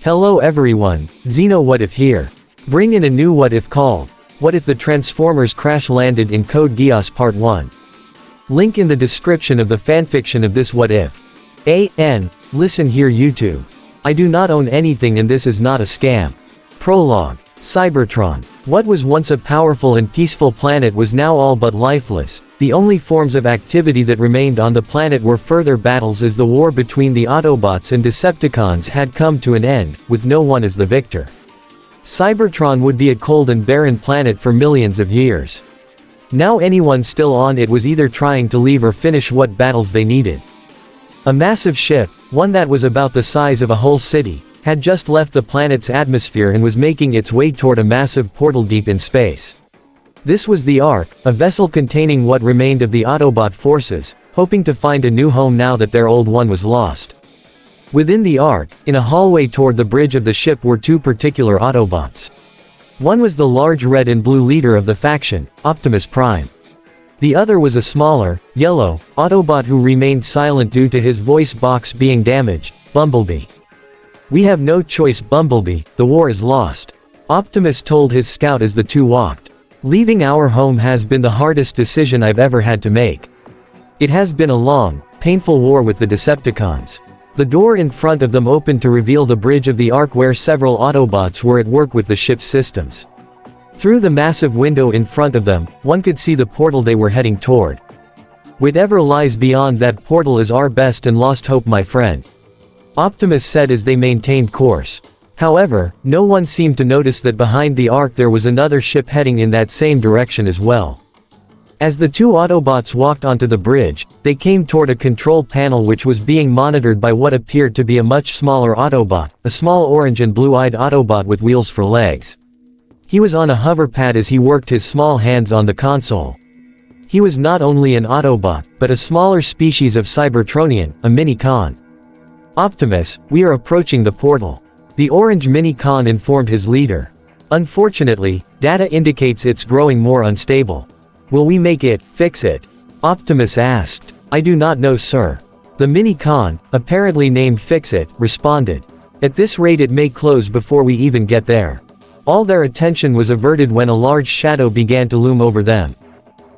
Hello everyone, Xeno What If here. Bring in a new what if called, What If the Transformers Crash Landed in Code Geass Part 1. Link in the description of the fanfiction of this what if. Listen here YouTube. I do not own anything and this is not a scam. Prologue. Cybertron. What was once a powerful and peaceful planet was now all but lifeless. The only forms of activity that remained on the planet were further battles as the war between the Autobots and Decepticons had come to an end, with no one as the victor. Cybertron would be a cold and barren planet for millions of years. Now anyone still on it was either trying to leave or finish what battles they needed. A massive ship, one that was about the size of a whole city, had just left the planet's atmosphere and was making its way toward a massive portal deep in space. This was the Ark, a vessel containing what remained of the Autobot forces, hoping to find a new home now that their old one was lost. Within the Ark, in a hallway toward the bridge of the ship were two particular Autobots. One was the large red and blue leader of the faction, Optimus Prime. The other was a smaller, yellow, Autobot who remained silent due to his voice box being damaged, Bumblebee. "We have no choice, Bumblebee, the war is lost," Optimus told his scout as the two walked. "Leaving our home has been the hardest decision I've ever had to make. It has been a long, painful war with the Decepticons." The door in front of them opened to reveal the bridge of the Ark where several Autobots were at work with the ship's systems. Through the massive window in front of them, one could see the portal they were heading toward. "Whatever lies beyond that portal is our best and lost hope, my friend," Optimus said as they maintained course. However, no one seemed to notice that behind the Ark there was another ship heading in that same direction as well. As the two Autobots walked onto the bridge, they came toward a control panel which was being monitored by what appeared to be a much smaller Autobot, a small orange and blue-eyed Autobot with wheels for legs. He was on a hoverpad as he worked his small hands on the console. He was not only an Autobot, but a smaller species of Cybertronian, a Mini-Con. "Optimus, we are approaching the portal," the orange Mini-Con informed his leader. "Unfortunately, data indicates it's growing more unstable. Will we make it, fix it?" Optimus asked. "I do not know, sir." The Mini-Con, apparently named Fix-It, responded. "At this rate it may close before we even get there." All their attention was averted when a large shadow began to loom over them.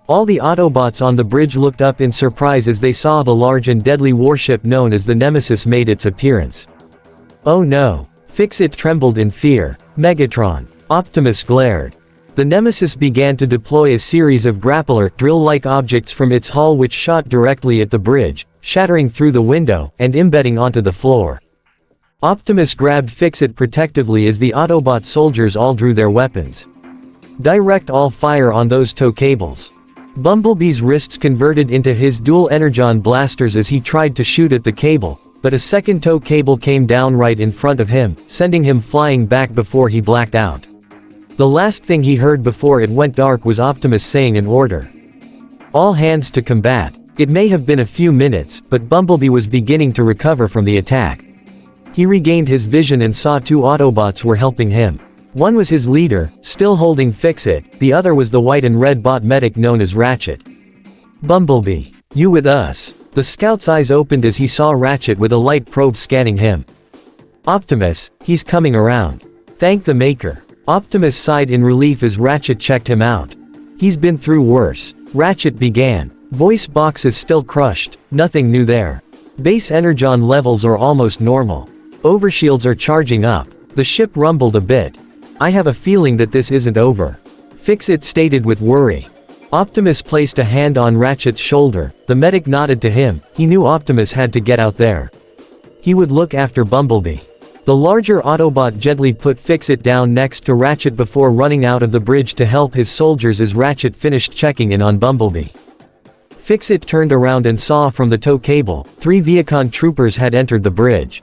All the Autobots on the bridge looked up in surprise as they saw the large and deadly warship known as the Nemesis made its appearance. "Oh no." Fix-It trembled in fear. "Megatron." Optimus glared. The Nemesis began to deploy a series of grappler, drill-like objects from its hull which shot directly at the bridge, shattering through the window, and embedding onto the floor. Optimus grabbed Fix-It protectively as the Autobot soldiers all drew their weapons. "Direct all fire on those tow cables." Bumblebee's wrists converted into his dual energon blasters as he tried to shoot at the cable, but a second tow cable came down right in front of him, sending him flying back before he blacked out. The last thing he heard before it went dark was Optimus saying an order. "All hands to combat." It may have been a few minutes, but Bumblebee was beginning to recover from the attack. He regained his vision and saw two Autobots were helping him. One was his leader, still holding Fix-It, the other was the white and red bot medic known as Ratchet. "Bumblebee, you with us?" The scout's eyes opened as he saw Ratchet with a light probe scanning him. "Optimus, he's coming around. Thank the Maker." Optimus sighed in relief as Ratchet checked him out. "He's been through worse," Ratchet began. "Voice box is still crushed, nothing new there. Base energon levels are almost normal. Overshields are charging up." The ship rumbled a bit. "I have a feeling that this isn't over," Fix-It stated with worry. Optimus placed a hand on Ratchet's shoulder. The medic nodded to him. He knew Optimus had to get out there. He would look after Bumblebee. The larger Autobot gently put Fix-It down next to Ratchet before running out of the bridge to help his soldiers as Ratchet finished checking in on Bumblebee. Fix-It turned around and saw from the tow cable, 3 Viacon troopers had entered the bridge.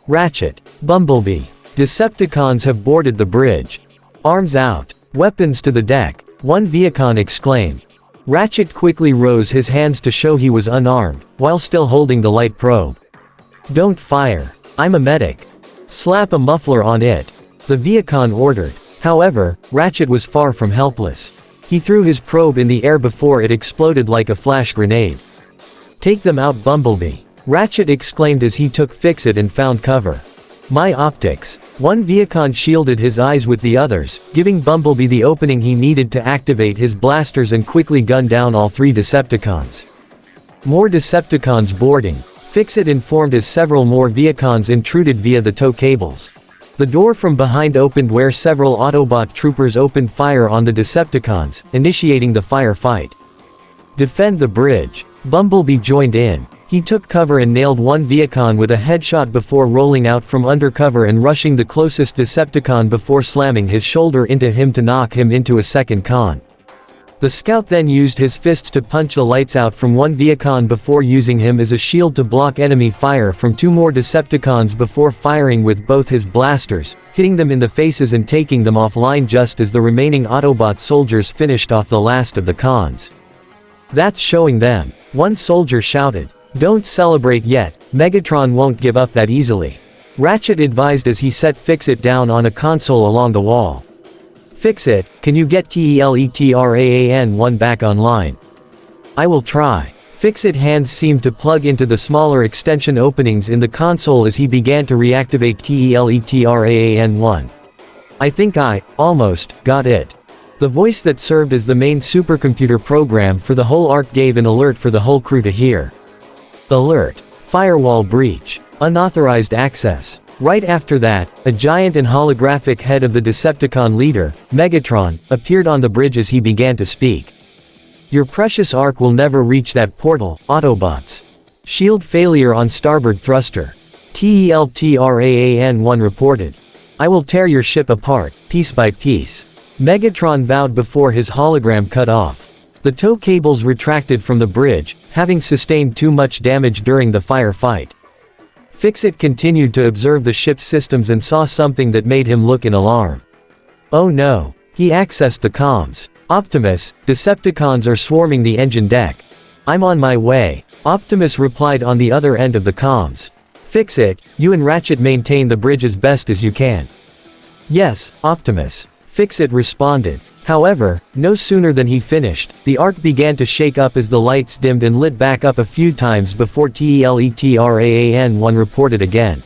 "Ratchet, Bumblebee, Decepticons have boarded the bridge. Arms out, weapons to the deck," one Viacon exclaimed. Ratchet quickly rose his hands to show he was unarmed, while still holding the light probe. "Don't fire. I'm a medic. Slap a muffler on it," the Viacon ordered. However, Ratchet was far from helpless. He threw his probe in the air before it exploded like a flash grenade. "Take them out, Bumblebee," Ratchet exclaimed as he took Fix-It and found cover. My optics. One Viacon shielded his eyes with the others, giving Bumblebee the opening he needed to activate his blasters and quickly gun down all 3 Decepticons. More Decepticons boarding. Fix-It informed as several more Viacons intruded via the tow cables. The door from behind opened where several Autobot troopers opened fire on the Decepticons, initiating the firefight. Defend the bridge. Bumblebee joined in. He took cover and nailed one Viacon with a headshot before rolling out from undercover and rushing the closest Decepticon before slamming his shoulder into him to knock him into a second con. The scout then used his fists to punch the lights out from one Viacon before using him as a shield to block enemy fire from 2 more Decepticons before firing with both his blasters, hitting them in the faces and taking them offline just as the remaining Autobot soldiers finished off the last of the cons. That's showing them. One soldier shouted. Don't celebrate yet, Megatron won't give up that easily. Ratchet advised as he set Fix-It down on a console along the wall. Fix-It, can you get TELETRAAN1 back online? I will try. Fix-It hands seemed to plug into the smaller extension openings in the console as he began to reactivate TELETRAAN1. I think I, almost, got it. The voice that served as the main supercomputer program for the whole arc gave an alert for the whole crew to hear. Alert. Firewall breach. Unauthorized access. Right after that, a giant and holographic head of the Decepticon leader, Megatron, appeared on the bridge as he began to speak. Your precious arc will never reach that portal, Autobots. Shield failure on starboard thruster. TELTRAAN1 reported. I will tear your ship apart, piece by piece. Megatron vowed before his hologram cut off. The tow cables retracted from the bridge, having sustained too much damage during the firefight. Fix-It continued to observe the ship's systems and saw something that made him look in alarm. Oh no. He accessed the comms. Optimus, Decepticons are swarming the engine deck. I'm on my way. Optimus replied on the other end of the comms. Fix-It, you and Ratchet maintain the bridge as best as you can. Yes, Optimus. Fix-It responded. However, no sooner than he finished, the arc began to shake up as the lights dimmed and lit back up a few times before TELETRAAN1 reported again.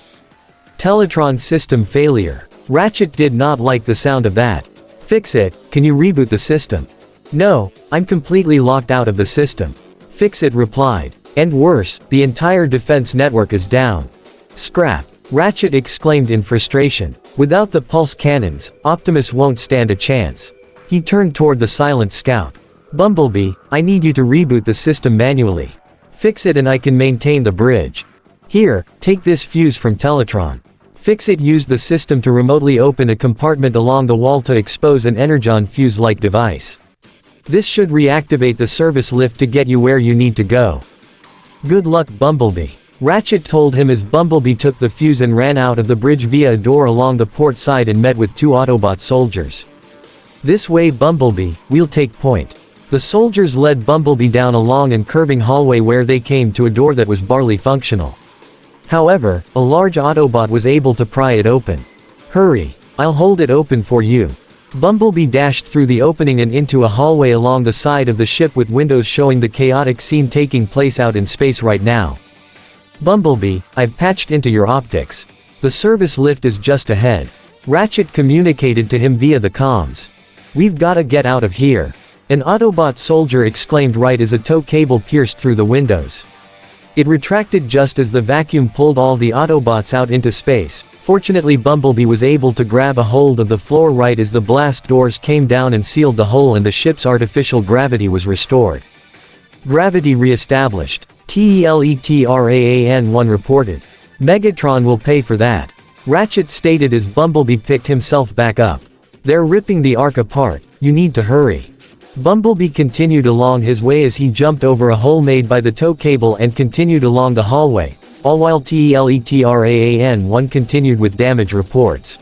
Teletron system failure. Ratchet did not like the sound of that. Fix-It, can you reboot the system? No, I'm completely locked out of the system. Fix-It replied. And worse, the entire defense network is down. Scrap. Ratchet exclaimed in frustration. Without the pulse cannons, Optimus won't stand a chance. He turned toward the silent scout. Bumblebee, I need you to reboot the system manually. Fix-It and I can maintain the bridge. Here, take this fuse from Teletron. Fix-It used the system to remotely open a compartment along the wall to expose an energon fuse-like device. This should reactivate the service lift to get you where you need to go. Good luck, Bumblebee. Ratchet told him as Bumblebee took the fuse and ran out of the bridge via a door along the port side and met with 2 Autobot soldiers. This way, Bumblebee, we'll take point. The soldiers led Bumblebee down a long and curving hallway where they came to a door that was barely functional. However, a large Autobot was able to pry it open. Hurry. I'll hold it open for you. Bumblebee dashed through the opening and into a hallway along the side of the ship with windows showing the chaotic scene taking place out in space right now. Bumblebee, I've patched into your optics. The service lift is just ahead. Ratchet communicated to him via the comms. We've gotta get out of here. An Autobot soldier exclaimed right as a tow cable pierced through the windows. It retracted just as the vacuum pulled all the Autobots out into space. Fortunately, Bumblebee was able to grab a hold of the floor right as the blast doors came down and sealed the hole and the ship's artificial gravity was restored. Gravity re-established. TELETRAAN1 reported. Megatron will pay for that. Ratchet stated as Bumblebee picked himself back up. They're ripping the arc apart, you need to hurry. Bumblebee continued along his way as he jumped over a hole made by the tow cable and continued along the hallway, all while TELETRAAN1 continued with damage reports.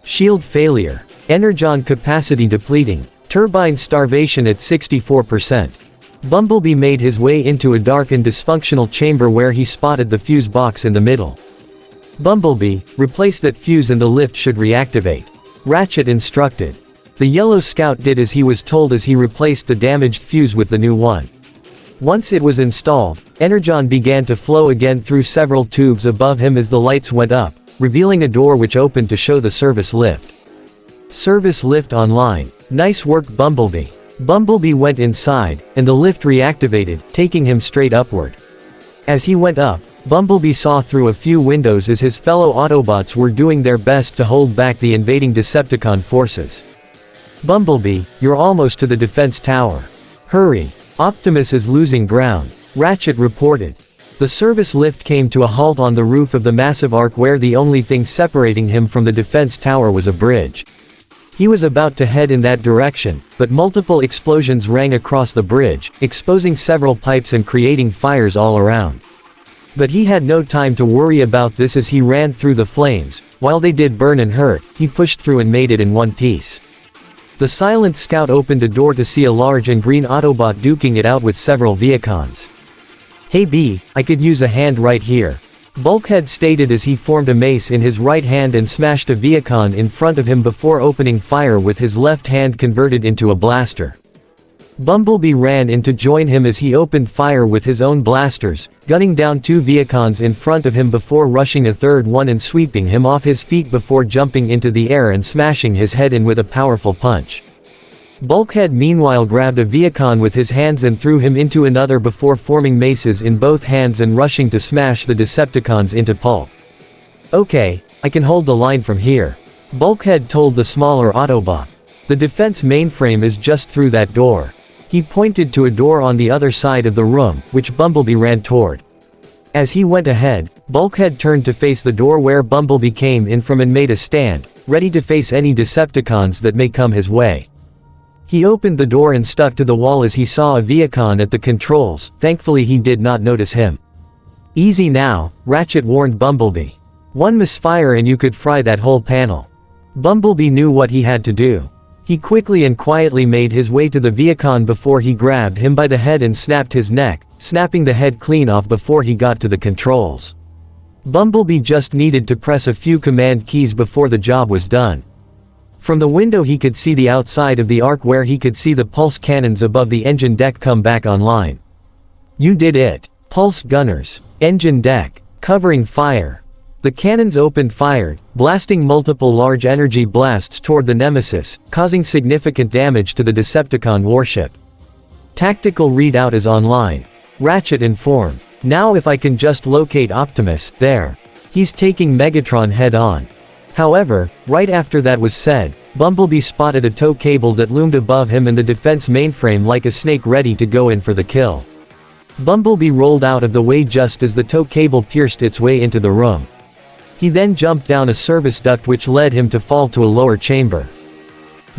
Shield failure. Energon capacity depleting. Turbine starvation at 64%. Bumblebee made his way into a dark and dysfunctional chamber where he spotted the fuse box in the middle. Bumblebee, replace that fuse and the lift should reactivate. Ratchet instructed. The yellow scout did as he was told as he replaced the damaged fuse with the new one. Once it was installed, energon began to flow again through several tubes above him as the lights went up, revealing a door which opened to show the service lift. Service lift online. Nice work, Bumblebee. Bumblebee went inside, and the lift reactivated, taking him straight upward. As he went up, Bumblebee saw through a few windows as his fellow Autobots were doing their best to hold back the invading Decepticon forces. Bumblebee, you're almost to the defense tower. Hurry. Optimus is losing ground, Ratchet reported. The service lift came to a halt on the roof of the massive arc where the only thing separating him from the defense tower was a bridge. He was about to head in that direction, but multiple explosions rang across the bridge, exposing several pipes and creating fires all around. But he had no time to worry about this as he ran through the flames. While they did burn and hurt, he pushed through and made it in one piece. The silent scout opened a door to see a large and green Autobot duking it out with several Viacons. Hey B, I could use a hand right here. Bulkhead stated as he formed a mace in his right hand and smashed a Viacon in front of him before opening fire with his left hand converted into a blaster. Bumblebee ran in to join him as he opened fire with his own blasters, gunning down 2 Viacons in front of him before rushing a third one and sweeping him off his feet before jumping into the air and smashing his head in with a powerful punch. Bulkhead meanwhile grabbed a Viacon with his hands and threw him into another before forming maces in both hands and rushing to smash the Decepticons into pulp. Okay, I can hold the line from here. Bulkhead told the smaller Autobot. The defense mainframe is just through that door. He pointed to a door on the other side of the room, which Bumblebee ran toward. As he went ahead, Bulkhead turned to face the door where Bumblebee came in from and made a stand, ready to face any Decepticons that may come his way. He opened the door and stuck to the wall as he saw a Viacon at the controls. Thankfully he did not notice him. Easy now, Ratchet warned Bumblebee. One misfire and you could fry that whole panel. Bumblebee knew what he had to do. He quickly and quietly made his way to the Viacon before he grabbed him by the head and snapped his neck, snapping the head clean off before he got to the controls. Bumblebee just needed to press a few command keys before the job was done. From the window he could see the outside of the arc where he could see the pulse cannons above the engine deck come back online. You did it. Pulse gunners. Engine deck. Covering fire. The cannons opened fire, blasting multiple large energy blasts toward the Nemesis, causing significant damage to the Decepticon warship. Tactical readout is online. Ratchet informed. Now if I can just locate Optimus, there. He's taking Megatron head on. However, right after that was said, Bumblebee spotted a tow cable that loomed above him and the defense mainframe like a snake ready to go in for the kill. Bumblebee rolled out of the way just as the tow cable pierced its way into the room. He then jumped down a service duct which led him to fall to a lower chamber.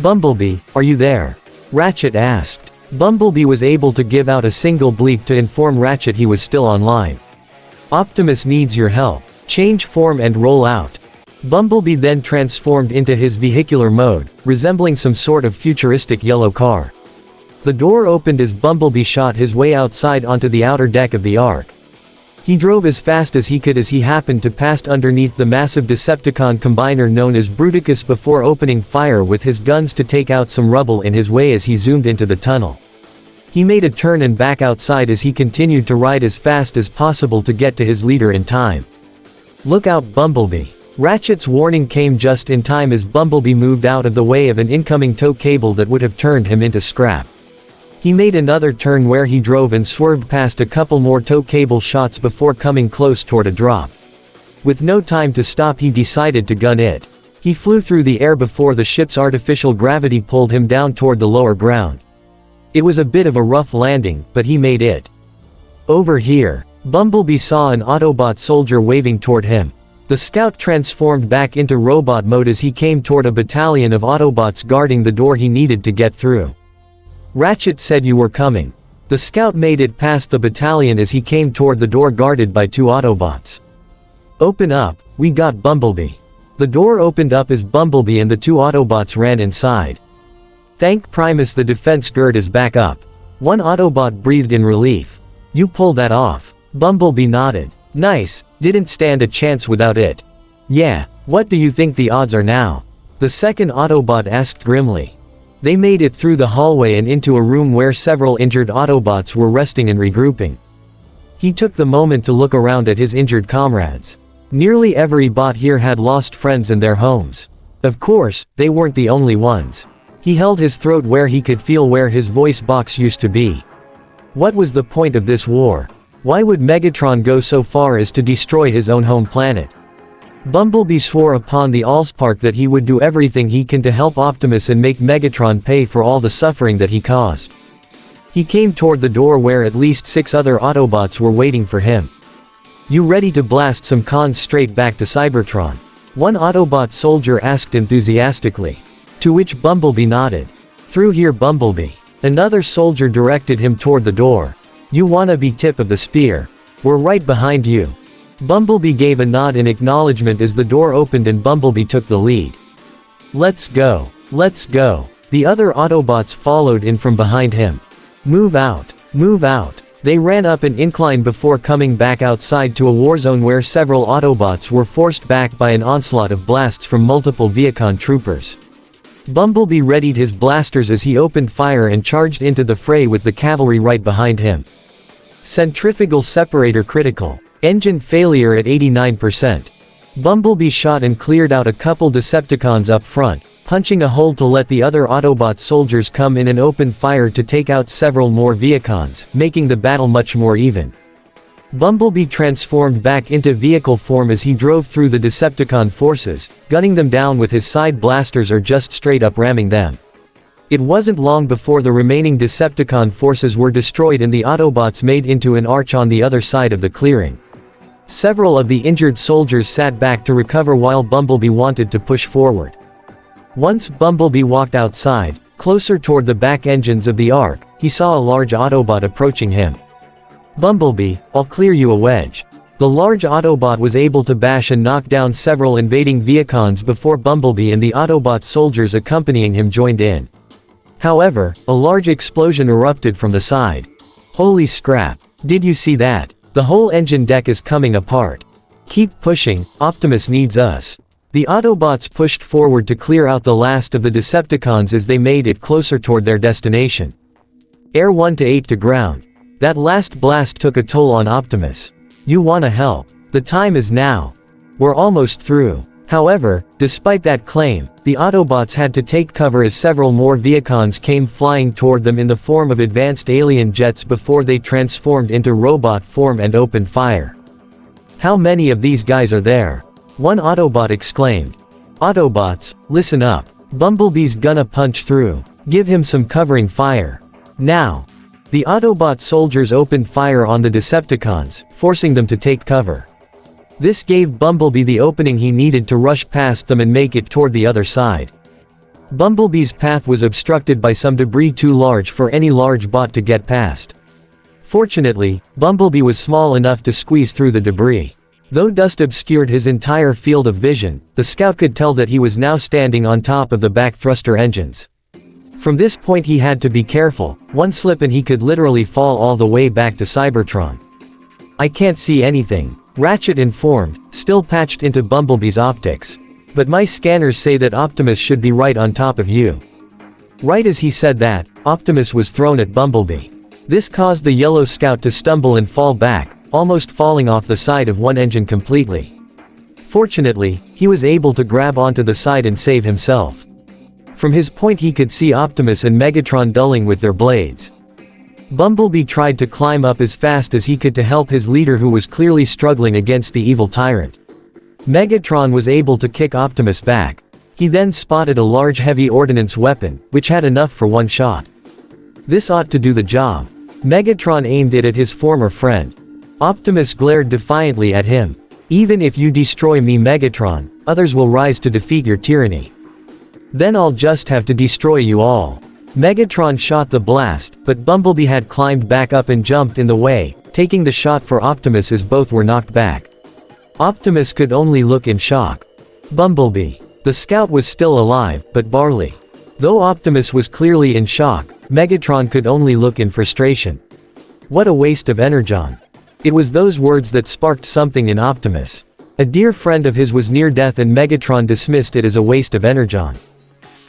Bumblebee, are you there? Ratchet asked. Bumblebee was able to give out a single bleep to inform Ratchet he was still online. Optimus needs your help. Change form and roll out. Bumblebee then transformed into his vehicular mode, resembling some sort of futuristic yellow car. The door opened as Bumblebee shot his way outside onto the outer deck of the Ark. He drove as fast as he could as he happened to pass underneath the massive Decepticon combiner known as Bruticus before opening fire with his guns to take out some rubble in his way as he zoomed into the tunnel. He made a turn and back outside as he continued to ride as fast as possible to get to his leader in time. Look out, Bumblebee. Ratchet's warning came just in time as Bumblebee moved out of the way of an incoming tow cable that would have turned him into scrap. He made another turn where he drove and swerved past a couple more tow cable shots before coming close toward a drop. With no time to stop he decided to gun it. He flew through the air before the ship's artificial gravity pulled him down toward the lower ground. It was a bit of a rough landing, but he made it. Over here, Bumblebee saw an Autobot soldier waving toward him. The scout transformed back into robot mode as he came toward a battalion of Autobots guarding the door he needed to get through. Ratchet said you were coming. The scout made it past the battalion as he came toward the door guarded by 2 Autobots. Open up, we got Bumblebee. The door opened up as Bumblebee and the 2 Autobots ran inside. Thank Primus, the defense gird is back up. One Autobot breathed in relief. You pulled that off. Bumblebee nodded. Nice, didn't stand a chance without it. Yeah, what do you think the odds are now? The second Autobot asked grimly. They made it through the hallway and into a room where several injured Autobots were resting and regrouping. He took the moment to look around at his injured comrades. Nearly every bot here had lost friends and their homes. Of course, they weren't the only ones. He held his throat where he could feel where his voice box used to be. What was the point of this war? Why would Megatron go so far as to destroy his own home planet? Bumblebee swore upon the Allspark that he would do everything he can to help Optimus and make Megatron pay for all the suffering that he caused. He came toward the door where at least 6 other Autobots were waiting for him. You ready to blast some cons straight back to Cybertron? One Autobot soldier asked enthusiastically. To which Bumblebee nodded. Through here, Bumblebee. Another soldier directed him toward the door. You wanna be tip of the spear? We're right behind you. Bumblebee gave a nod in acknowledgement as the door opened and Bumblebee took the lead. Let's go. Let's go. The other Autobots followed in from behind him. Move out. Move out. They ran up an incline before coming back outside to a war zone where several Autobots were forced back by an onslaught of blasts from multiple Viacon troopers. Bumblebee readied his blasters as he opened fire and charged into the fray with the cavalry right behind him. Centrifugal separator critical. Engine failure at 89%. Bumblebee shot and cleared out a couple Decepticons up front, punching a hole to let the other Autobot soldiers come in and open fire to take out several more Viacons, making the battle much more even. Bumblebee transformed back into vehicle form as he drove through the Decepticon forces, gunning them down with his side blasters or just straight up ramming them. It wasn't long before the remaining Decepticon forces were destroyed and the Autobots made into an arch on the other side of the clearing. Several of the injured soldiers sat back to recover while Bumblebee wanted to push forward. Once Bumblebee walked outside, closer toward the back engines of the Ark, he saw a large Autobot approaching him. Bumblebee, I'll clear you a wedge. The large Autobot was able to bash and knock down several invading Viacons before Bumblebee and the Autobot soldiers accompanying him joined in. However, a large explosion erupted from the side. Holy scrap, did you see that? The whole engine deck is coming apart. Keep pushing, Optimus needs us. The Autobots pushed forward to clear out the last of the Decepticons as they made it closer toward their destination. Air 1 to 8 to ground. That last blast took a toll on Optimus. You wanna help? The time is now. We're almost through. However, despite that claim, the Autobots had to take cover as several more Viacons came flying toward them in the form of advanced alien jets before they transformed into robot form and opened fire. How many of these guys are there? One Autobot exclaimed. Autobots, listen up. Bumblebee's gonna punch through. Give him some covering fire. Now. The Autobot soldiers opened fire on the Decepticons, forcing them to take cover. This gave Bumblebee the opening he needed to rush past them and make it toward the other side. Bumblebee's path was obstructed by some debris too large for any large bot to get past. Fortunately, Bumblebee was small enough to squeeze through the debris. Though dust obscured his entire field of vision, the scout could tell that he was now standing on top of the back thruster engines. From this point he had to be careful, one slip and he could literally fall all the way back to Cybertron. I can't see anything, Ratchet informed, still patched into Bumblebee's optics. But my scanners say that Optimus should be right on top of you. Right as he said that, Optimus was thrown at Bumblebee. This caused the yellow scout to stumble and fall back, almost falling off the side of one engine completely. Fortunately, he was able to grab onto the side and save himself. From his point he could see Optimus and Megatron dulling with their blades. Bumblebee tried to climb up as fast as he could to help his leader who was clearly struggling against the evil tyrant. Megatron was able to kick Optimus back. He then spotted a large heavy ordnance weapon, which had enough for one shot. This ought to do the job. Megatron aimed it at his former friend. Optimus glared defiantly at him. Even if you destroy me, Megatron, others will rise to defeat your tyranny. Then I'll just have to destroy you all. Megatron shot the blast, but Bumblebee had climbed back up and jumped in the way, taking the shot for Optimus as both were knocked back. Optimus could only look in shock. Bumblebee. The scout was still alive, but barely. Though Optimus was clearly in shock, Megatron could only look in frustration. What a waste of energon. It was those words that sparked something in Optimus. A dear friend of his was near death and Megatron dismissed it as a waste of energon.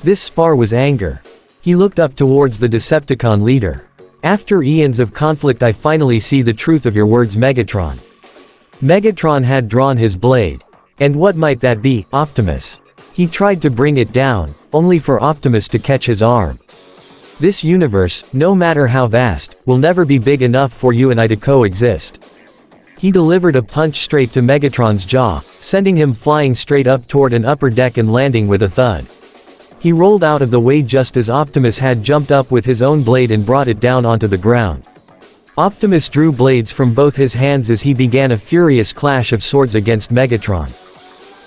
This spar was anger. He looked up towards the Decepticon leader. After eons of conflict I finally see the truth of your words, Megatron. Megatron had drawn his blade. And what might that be? Optimus. He tried to bring it down, only for Optimus to catch his arm. This universe, no matter how vast, will never be big enough for you and I to coexist. He delivered a punch straight to Megatron's jaw, sending him flying straight up toward an upper deck and landing with a thud. He rolled out of the way just as Optimus had jumped up with his own blade and brought it down onto the ground. Optimus drew blades from both his hands as he began a furious clash of swords against Megatron.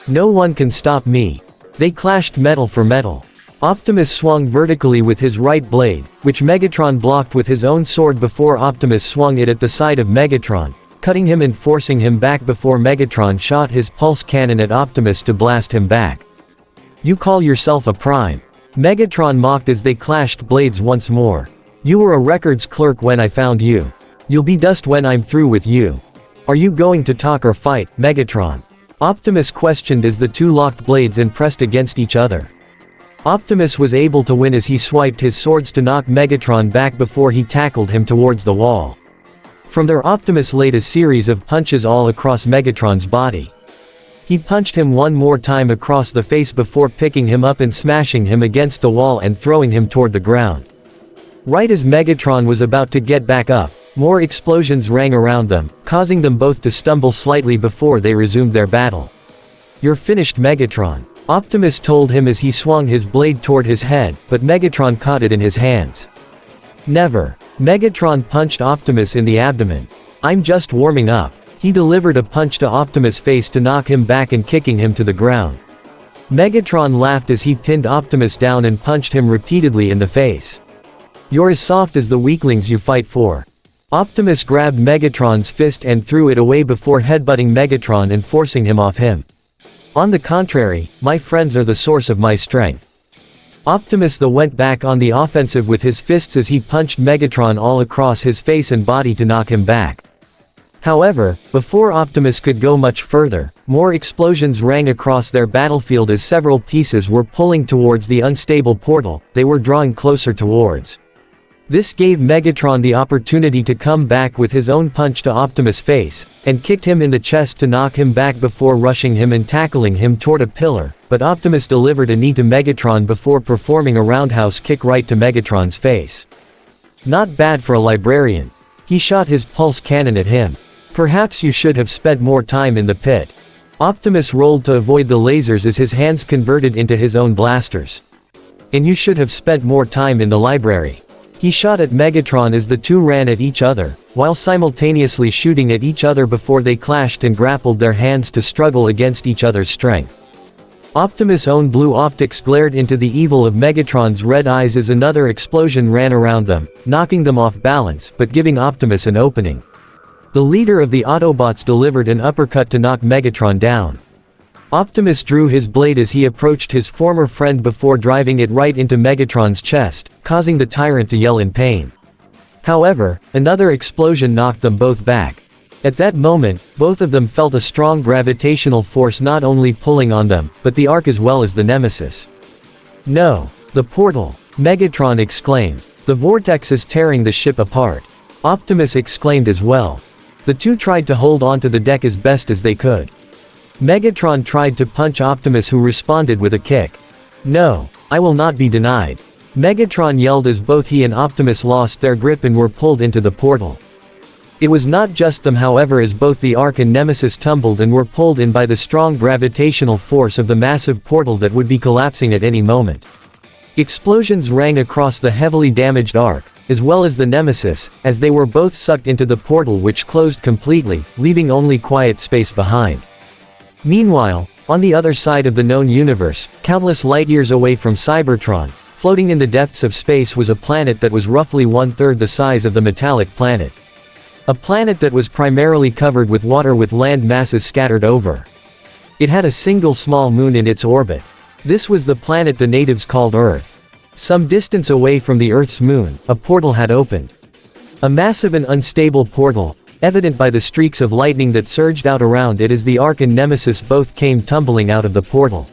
No one can stop me. They clashed metal for metal. Optimus swung vertically with his right blade, which Megatron blocked with his own sword before Optimus swung it at the side of Megatron, cutting him and forcing him back before Megatron shot his pulse cannon at Optimus to blast him back. You call yourself a prime? Megatron mocked as they clashed blades once more. You were a records clerk when I found you. You'll be dust when I'm through with you. Are you going to talk or fight, Megatron? Optimus questioned as the two locked blades and pressed against each other. Optimus was able to win as he swiped his swords to knock Megatron back before he tackled him towards the wall. From there Optimus laid a series of punches all across Megatron's body. He punched him one more time across the face before picking him up and smashing him against the wall and throwing him toward the ground. Right as Megatron was about to get back up, more explosions rang around them, causing them both to stumble slightly before they resumed their battle. You're finished, Megatron, Optimus told him as he swung his blade toward his head, but Megatron caught it in his hands. Never. Megatron punched Optimus in the abdomen. I'm just warming up. He delivered a punch to Optimus' face to knock him back and kicking him to the ground. Megatron laughed as he pinned Optimus down and punched him repeatedly in the face. You're as soft as the weaklings you fight for. Optimus grabbed Megatron's fist and threw it away before headbutting Megatron and forcing him off him. On the contrary, my friends are the source of my strength. Optimus went back on the offensive with his fists as he punched Megatron all across his face and body to knock him back. However, before Optimus could go much further, more explosions rang across their battlefield as several pieces were pulling towards the unstable portal they were drawing closer towards. This gave Megatron the opportunity to come back with his own punch to Optimus' face, and kicked him in the chest to knock him back before rushing him and tackling him toward a pillar, but Optimus delivered a knee to Megatron before performing a roundhouse kick right to Megatron's face. Not bad for a librarian. He shot his pulse cannon at him. Perhaps you should have spent more time in the pit. Optimus rolled to avoid the lasers as his hands converted into his own blasters. And you should have spent more time in the library. He shot at Megatron as the two ran at each other, while simultaneously shooting at each other before they clashed and grappled their hands to struggle against each other's strength. Optimus' own blue optics glared into the evil of Megatron's red eyes as another explosion ran around them, knocking them off balance but giving Optimus an opening. The leader of the Autobots delivered an uppercut to knock Megatron down. Optimus drew his blade as he approached his former friend before driving it right into Megatron's chest, causing the tyrant to yell in pain. However, another explosion knocked them both back. At that moment, both of them felt a strong gravitational force not only pulling on them, but the Ark as well as the Nemesis. No! The portal! Megatron exclaimed. The vortex is tearing the ship apart. Optimus exclaimed as well. The two tried to hold onto the deck as best as they could. Megatron tried to punch Optimus, who responded with a kick. No, I will not be denied. Megatron yelled as both he and Optimus lost their grip and were pulled into the portal. It was not just them, however, as both the Ark and Nemesis tumbled and were pulled in by the strong gravitational force of the massive portal that would be collapsing at any moment. Explosions rang across the heavily damaged Ark, as well as the Nemesis, as they were both sucked into the portal, which closed completely, leaving only quiet space behind. Meanwhile, on the other side of the known universe, countless light-years away from Cybertron, floating in the depths of space was a planet that was roughly one-third the size of the metallic planet. A planet that was primarily covered with water with land masses scattered over. It had a single small moon in its orbit. This was the planet the natives called Earth. Some distance away from the Earth's moon, a portal had opened. A massive and unstable portal, evident by the streaks of lightning that surged out around it as the Ark and Nemesis both came tumbling out of the portal.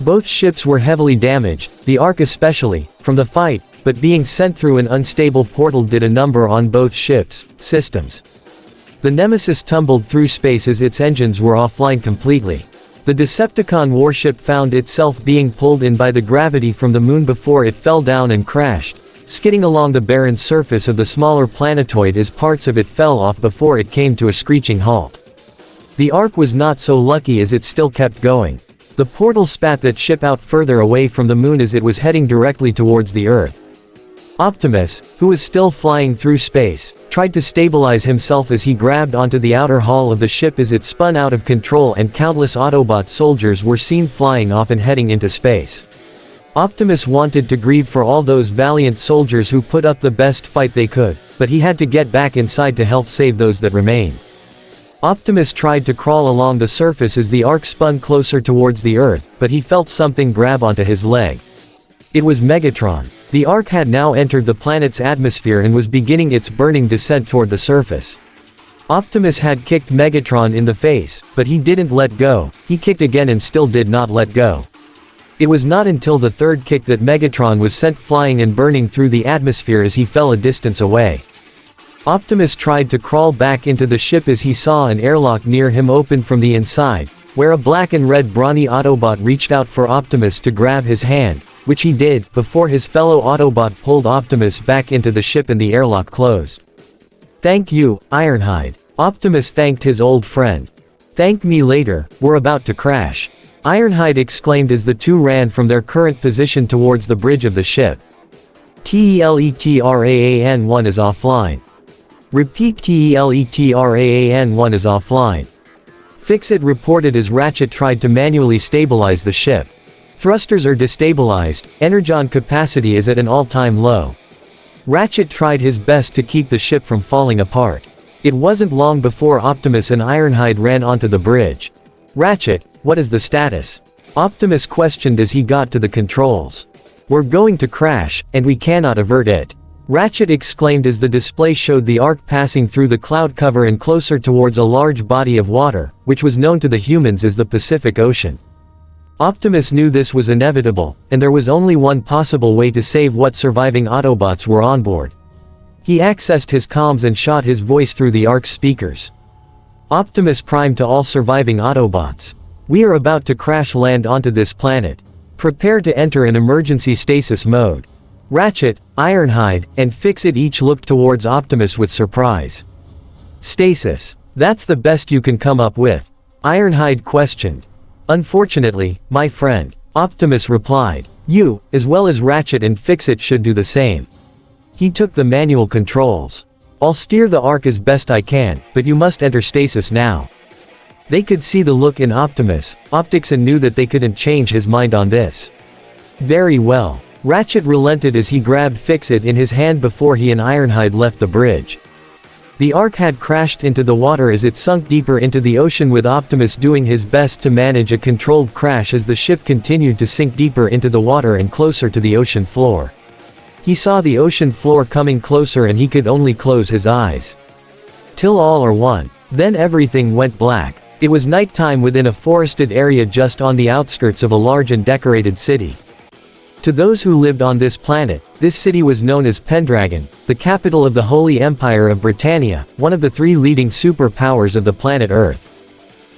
Both ships were heavily damaged, the Ark especially, from the fight, but being sent through an unstable portal did a number on both ships' systems. The Nemesis tumbled through space as its engines were offline completely. The Decepticon warship found itself being pulled in by the gravity from the moon before it fell down and crashed, skidding along the barren surface of the smaller planetoid as parts of it fell off before it came to a screeching halt. The Ark was not so lucky as it still kept going. The portal spat that ship out further away from the moon as it was heading directly towards the Earth. Optimus, who was still flying through space, tried to stabilize himself as he grabbed onto the outer hull of the ship as it spun out of control and countless Autobot soldiers were seen flying off and heading into space. Optimus wanted to grieve for all those valiant soldiers who put up the best fight they could, but he had to get back inside to help save those that remained. Optimus tried to crawl along the surface as the Ark spun closer towards the Earth, but he felt something grab onto his leg. It was Megatron. The Ark had now entered the planet's atmosphere and was beginning its burning descent toward the surface. Optimus had kicked Megatron in the face, but he didn't let go. He kicked again and still did not let go. It was not until the third kick that Megatron was sent flying and burning through the atmosphere as he fell a distance away. Optimus tried to crawl back into the ship as he saw an airlock near him open from the inside, where a black and red brawny Autobot reached out for Optimus to grab his hand, which he did, before his fellow Autobot pulled Optimus back into the ship and the airlock closed. "Thank you, Ironhide." Optimus thanked his old friend. "Thank me later, we're about to crash," Ironhide exclaimed as the two ran from their current position towards the bridge of the ship. TELETRAAN-1 is offline. Repeat, TELETRAAN-1 is offline. Fix-It reported as Ratchet tried to manually stabilize the ship. Thrusters are destabilized, energon capacity is at an all-time low. Ratchet tried his best to keep the ship from falling apart. It wasn't long before Optimus and Ironhide ran onto the bridge. "Ratchet, what is the status?" Optimus questioned as he got to the controls. "We're going to crash, and we cannot avert it," Ratchet exclaimed as the display showed the Ark passing through the cloud cover and closer towards a large body of water, which was known to the humans as the Pacific Ocean. Optimus knew this was inevitable, and there was only one possible way to save what surviving Autobots were on board. He accessed his comms and shot his voice through the Ark's speakers. "Optimus Prime to all surviving Autobots. We are about to crash land onto this planet. Prepare to enter an emergency stasis mode." Ratchet, Ironhide, and Fix-It each looked towards Optimus with surprise. "Stasis. That's the best you can come up with?" Ironhide questioned. "Unfortunately, my friend," Optimus replied. "You, as well as Ratchet and Fix-It should do the same." He took the manual controls. "I'll steer the Ark as best I can, but you must enter stasis now." They could see the look in Optimus' optics and knew that they couldn't change his mind on this. "Very well." Ratchet relented as he grabbed Fix-It in his hand before he and Ironhide left the bridge. The Ark had crashed into the water as it sunk deeper into the ocean, with Optimus doing his best to manage a controlled crash as the ship continued to sink deeper into the water and closer to the ocean floor. He saw the ocean floor coming closer and he could only close his eyes. Till all are one. Then everything went black. It was nighttime within a forested area just on the outskirts of a large and decorated city. To those who lived on this planet, this city was known as Pendragon, the capital of the Holy Empire of Britannia, one of the three leading superpowers of the planet Earth.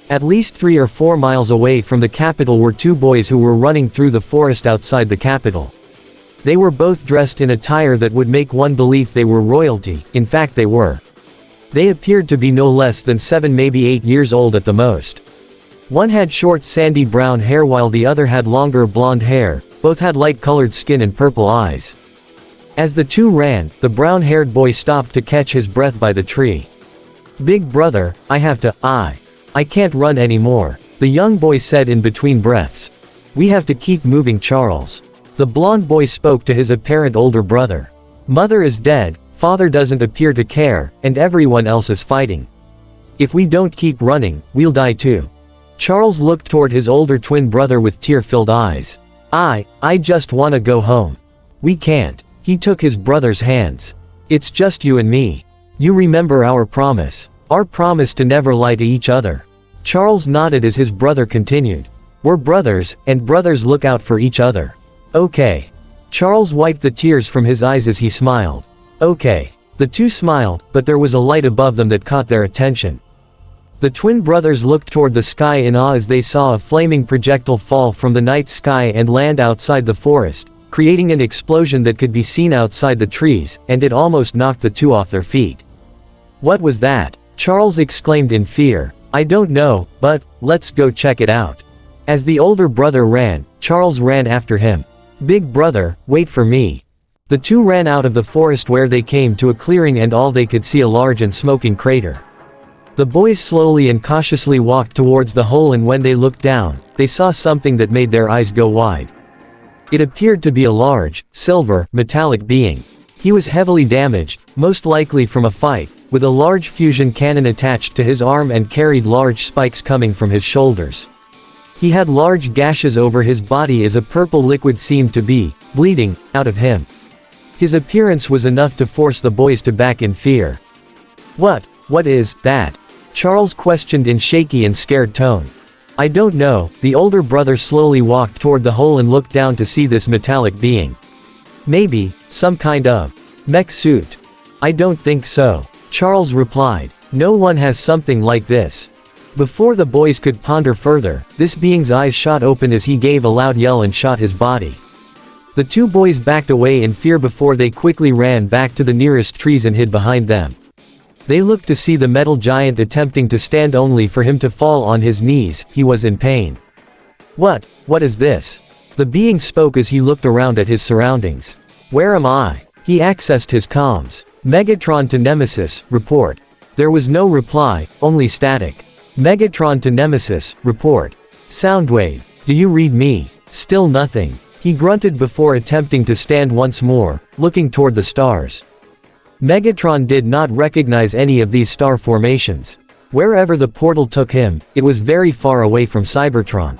At least 3 or 4 miles away from the capital were two boys who were running through the forest outside the capital. They were both dressed in attire that would make one believe they were royalty. In fact, they were. They appeared to be no less than 7, maybe 8 years old at the most. One had short sandy brown hair while the other had longer blonde hair. Both had light-colored skin and purple eyes. As the two ran, the brown-haired boy stopped to catch his breath by the tree. "Big brother, I can't run anymore," the young boy said in between breaths. "We have to keep moving, Charles." The blonde boy spoke to his apparent older brother. "Mother is dead, father doesn't appear to care, and everyone else is fighting. If we don't keep running, we'll die too." Charles looked toward his older twin brother with tear-filled eyes. I just wanna go home." "We can't." He took his brother's hands. "It's just you and me. You remember our promise. Our promise to never lie to each other." Charles nodded as his brother continued. "We're brothers, and brothers look out for each other." "Okay." Charles wiped the tears from his eyes as he smiled. "Okay. The two smiled, but there was a light above them that caught their attention. The twin brothers looked toward the sky in awe as they saw a flaming projectile fall from the night sky and land outside the forest, creating an explosion that could be seen outside the trees, and it almost knocked the two off their feet. "What was that?" Charles exclaimed in fear. "I don't know, but let's go check it out." As the older brother ran, Charles ran after him. "Big brother, wait for me." The two ran out of the forest where they came to a clearing and all they could see a large and smoking crater. The boys slowly and cautiously walked towards the hole, and when they looked down, they saw something that made their eyes go wide. It appeared to be a large, silver, metallic being. He was heavily damaged, most likely from a fight, with a large fusion cannon attached to his arm and carried large spikes coming from his shoulders. He had large gashes over his body as a purple liquid seemed to be bleeding out of him. His appearance was enough to force the boys to back in fear. What is that?" Charles questioned in shaky and scared tone. "I don't know." The older brother slowly walked toward the hole and looked down to see this metallic being. "Maybe some kind of mech suit." "I don't think so," Charles replied. "No one has something like this." Before the boys could ponder further, this being's eyes shot open as he gave a loud yell and shot his body. The two boys backed away in fear before they quickly ran back to the nearest trees and hid behind them. They looked to see the metal giant attempting to stand, only for him to fall on his knees. He was in pain. What is this?" The being spoke as he looked around at his surroundings. "Where am I?" He accessed his comms. "Megatron to Nemesis, report." There was no reply, only static. "Megatron to Nemesis, report." "Soundwave, do you read me?" Still nothing. He grunted before attempting to stand once more, looking toward the stars. Megatron did not recognize any of these star formations. Wherever the portal took him, it was very far away from Cybertron.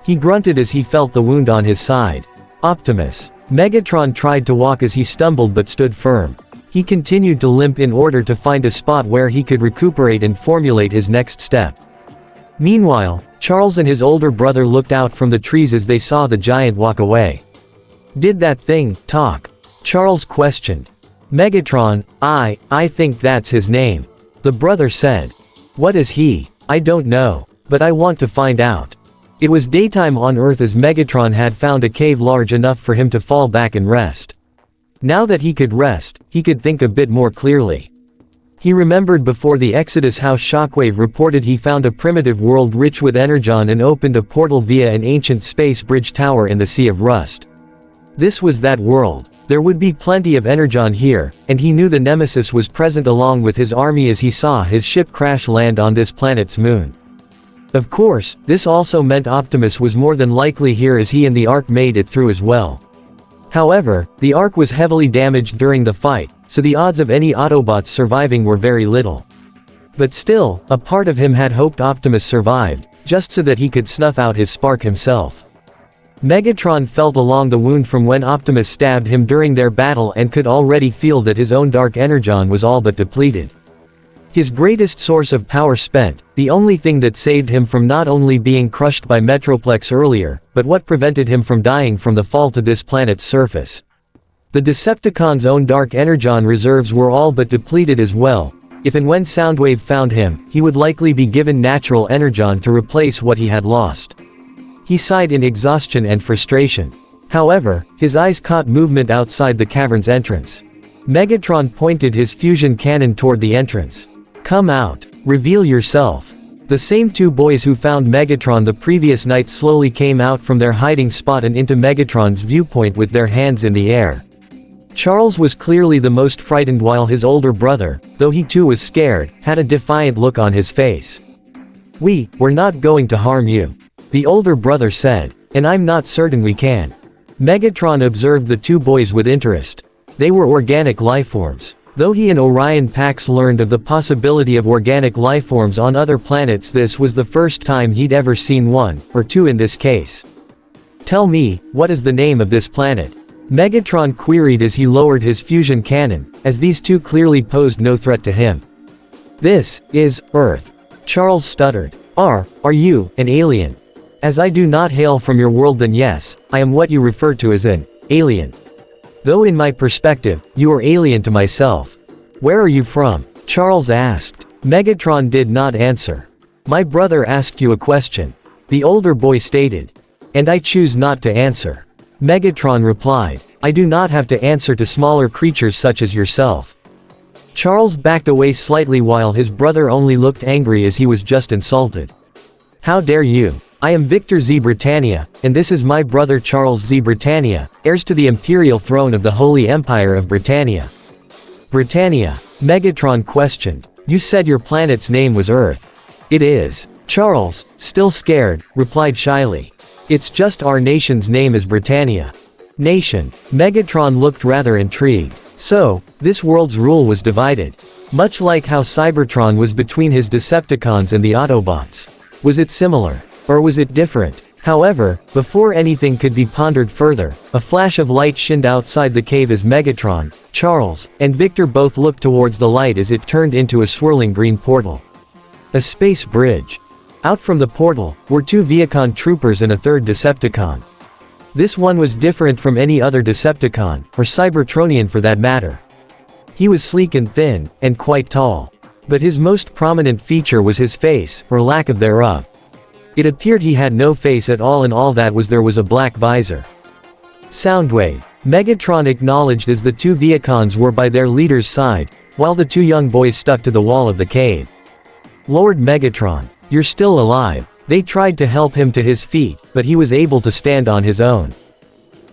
He grunted as he felt the wound on his side. "Optimus." Megatron tried to walk as he stumbled but stood firm. He continued to limp in order to find a spot where he could recuperate and formulate his next step. Meanwhile, Charles and his older brother looked out from the trees as they saw the giant walk away. "Did that thing talk?" Charles questioned. "Megatron, I think that's his name," the brother said. "What is he?" "I don't know. But I want to find out." It was daytime on Earth as Megatron had found a cave large enough for him to fall back and rest. Now that he could rest, he could think a bit more clearly. He remembered before the Exodus how Shockwave reported he found a primitive world rich with energon and opened a portal via an ancient space bridge tower in the Sea of Rust. This was that world. There would be plenty of energon here, and he knew the Nemesis was present along with his army as he saw his ship crash land on this planet's moon. Of course, this also meant Optimus was more than likely here as he and the Ark made it through as well. However, the Ark was heavily damaged during the fight, so the odds of any Autobots surviving were very little. But still, a part of him had hoped Optimus survived, just so that he could snuff out his spark himself. Megatron felt along the wound from when Optimus stabbed him during their battle and could already feel that his own dark energon was all but depleted. His greatest source of power spent, the only thing that saved him from not only being crushed by Metroplex earlier, but what prevented him from dying from the fall to this planet's surface. The Decepticons' own dark energon reserves were all but depleted as well. If and when Soundwave found him, he would likely be given natural energon to replace what he had lost. He sighed in exhaustion and frustration. However, his eyes caught movement outside the cavern's entrance. Megatron pointed his fusion cannon toward the entrance. "Come out. Reveal yourself." The same two boys who found Megatron the previous night slowly came out from their hiding spot and into Megatron's viewpoint with their hands in the air. Charles was clearly the most frightened while his older brother, though he too was scared, had a defiant look on his face. We're not going to harm you," the older brother said. "And I'm not certain we can." Megatron observed the two boys with interest. They were organic lifeforms. Though he and Orion Pax learned of the possibility of organic lifeforms on other planets, this was the first time he'd ever seen one, or two in this case. "Tell me, what is the name of this planet?" Megatron queried as he lowered his fusion cannon, as these two clearly posed no threat to him. "This is Earth," Charles stuttered. Are you an alien?" "As I do not hail from your world, then yes, I am what you refer to as an alien. Though in my perspective, you are alien to myself." Where are you from? Charles asked. Megatron did not answer. My brother asked you a question, the older boy stated. And I choose not to answer. Megatron replied. I do not have to answer to smaller creatures such as yourself. Charles backed away slightly while his brother only looked angry as he was just insulted. How dare you? I am Victor Z. Britannia, and this is my brother Charles Z. Britannia, heirs to the imperial throne of the Holy Empire of Britannia. Britannia. Megatron questioned. You said your planet's name was Earth. It is. Charles, still scared, replied shyly. It's just our nation's name is Britannia. Nation. Megatron looked rather intrigued. So, this world's rule was divided. Much like how Cybertron was between his Decepticons and the Autobots. Was it similar? Or was it different? However, before anything could be pondered further, a flash of light shined outside the cave as Megatron, Charles, and Victor both looked towards the light as it turned into a swirling green portal. A space bridge. Out from the portal, were two Viacon troopers and a third Decepticon. This one was different from any other Decepticon, or Cybertronian for that matter. He was sleek and thin, and quite tall. But his most prominent feature was his face, or lack of thereof. It appeared he had no face at all, and all that was there was a black visor. Soundwave. Megatron acknowledged as the two Viacons were by their leader's side, while the two young boys stuck to the wall of the cave. Lord Megatron, you're still alive. They tried to help him to his feet, but he was able to stand on his own.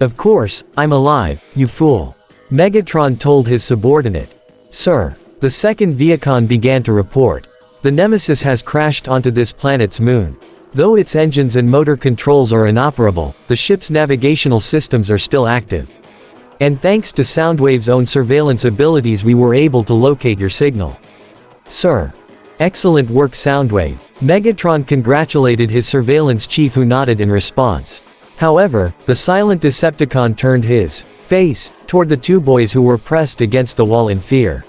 Of course, I'm alive, you fool. Megatron told his subordinate. Sir. The second Viacon began to report. The Nemesis has crashed onto this planet's moon. Though its engines and motor controls are inoperable, the ship's navigational systems are still active. And thanks to Soundwave's own surveillance abilities we were able to locate your signal. Sir. Excellent work Soundwave. Megatron congratulated his surveillance chief who nodded in response. However, the silent Decepticon turned his face toward the two boys who were pressed against the wall in fear.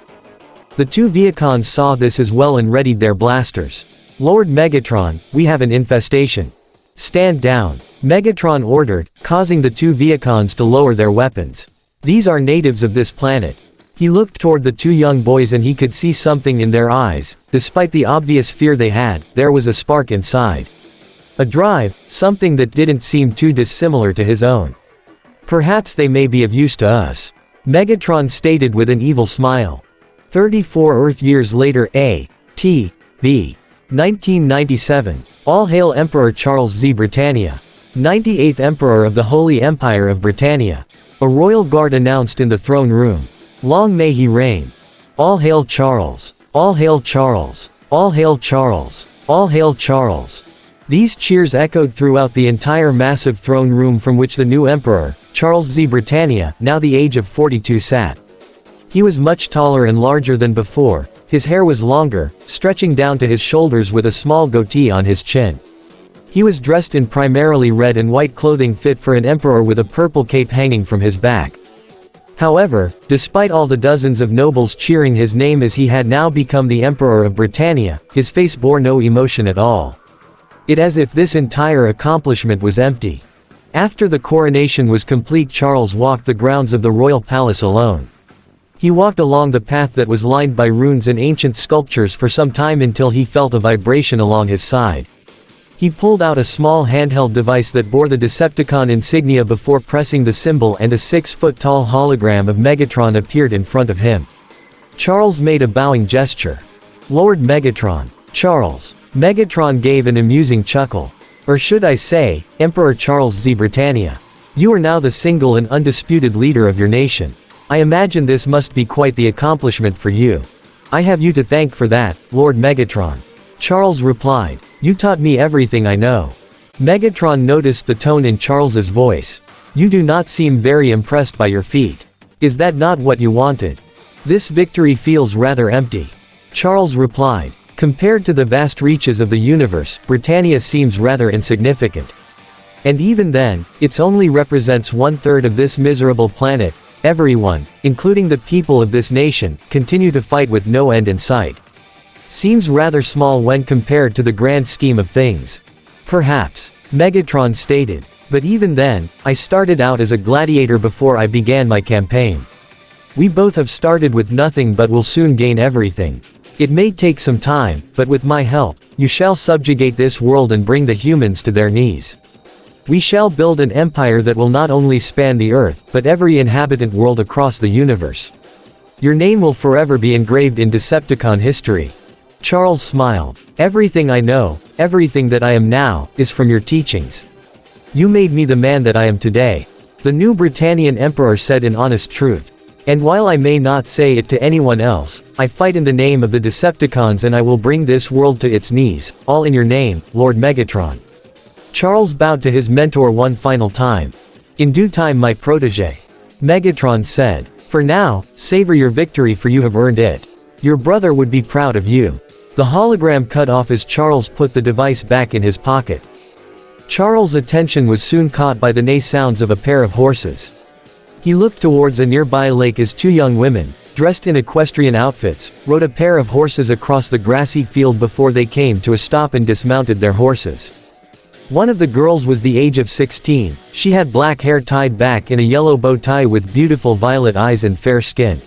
The two Viacons saw this as well and readied their blasters. Lord Megatron, we have an infestation. Stand down. Megatron ordered, causing the two Viacons to lower their weapons. These are natives of this planet. He looked toward the two young boys and he could see something in their eyes. Despite the obvious fear they had, there was a spark inside. A drive, something that didn't seem too dissimilar to his own. Perhaps they may be of use to us. Megatron stated with an evil smile. 34 Earth years later A.T. B. 1997. All hail Emperor Charles Z. Britannia. 98th Emperor of the Holy Empire of Britannia. A royal guard announced in the throne room. Long may he reign. All hail Charles. All hail Charles. All hail Charles. All hail Charles. These cheers echoed throughout the entire massive throne room from which the new emperor, Charles Z. Britannia, now the age of 42 sat. He was much taller and larger than before, his hair was longer, stretching down to his shoulders with a small goatee on his chin. He was dressed in primarily red and white clothing fit for an emperor with a purple cape hanging from his back. However, despite all the dozens of nobles cheering his name as he had now become the Emperor of Britannia, his face bore no emotion at all. It as if this entire accomplishment was empty. After the coronation was complete, Charles walked the grounds of the royal palace alone. He walked along the path that was lined by runes and ancient sculptures for some time until he felt a vibration along his side. He pulled out a small handheld device that bore the Decepticon insignia before pressing the symbol, and a 6-foot-tall hologram of Megatron appeared in front of him. Charles made a bowing gesture. Lord Megatron. Charles. Megatron gave an amusing chuckle. Or should I say, Emperor Charles Z. Britannia. You are now the single and undisputed leader of your nation. I imagine this must be quite the accomplishment for you. I have you to thank for that, Lord Megatron. Charles replied. You taught me everything I know. Megatron noticed the tone in Charles's voice. You do not seem very impressed by your feat. Is that not what you wanted? This victory feels rather empty. Charles replied. Compared to the vast reaches of the universe, Britannia seems rather insignificant. And even then, it only represents 1/3 of this miserable planet. Everyone, including the people of this nation, continue to fight with no end in sight. Seems rather small when compared to the grand scheme of things. Perhaps. Megatron stated. But even then, I started out as a gladiator before I began my campaign. We both have started with nothing but will soon gain everything. It may take some time, but with my help, you shall subjugate this world and bring the humans to their knees. We shall build an empire that will not only span the earth, but every inhabitant world across the universe. Your name will forever be engraved in Decepticon history." Charles smiled. "Everything I know, everything that I am now, is from your teachings. You made me the man that I am today," the new Britannian Emperor said in honest truth. "And while I may not say it to anyone else, I fight in the name of the Decepticons and I will bring this world to its knees, all in your name, Lord Megatron." Charles bowed to his mentor one final time. "In due time, my protege," Megatron said. "For now, savor your victory, for you have earned it. Your brother would be proud of you." The hologram cut off as Charles put the device back in his pocket. Charles' attention was soon caught by the neigh sounds of a pair of horses. He looked towards a nearby lake as two young women, dressed in equestrian outfits, rode a pair of horses across the grassy field before they came to a stop and dismounted their horses. One of the girls was the age of 16, she had black hair tied back in a yellow bow tie with beautiful violet eyes and fair skin.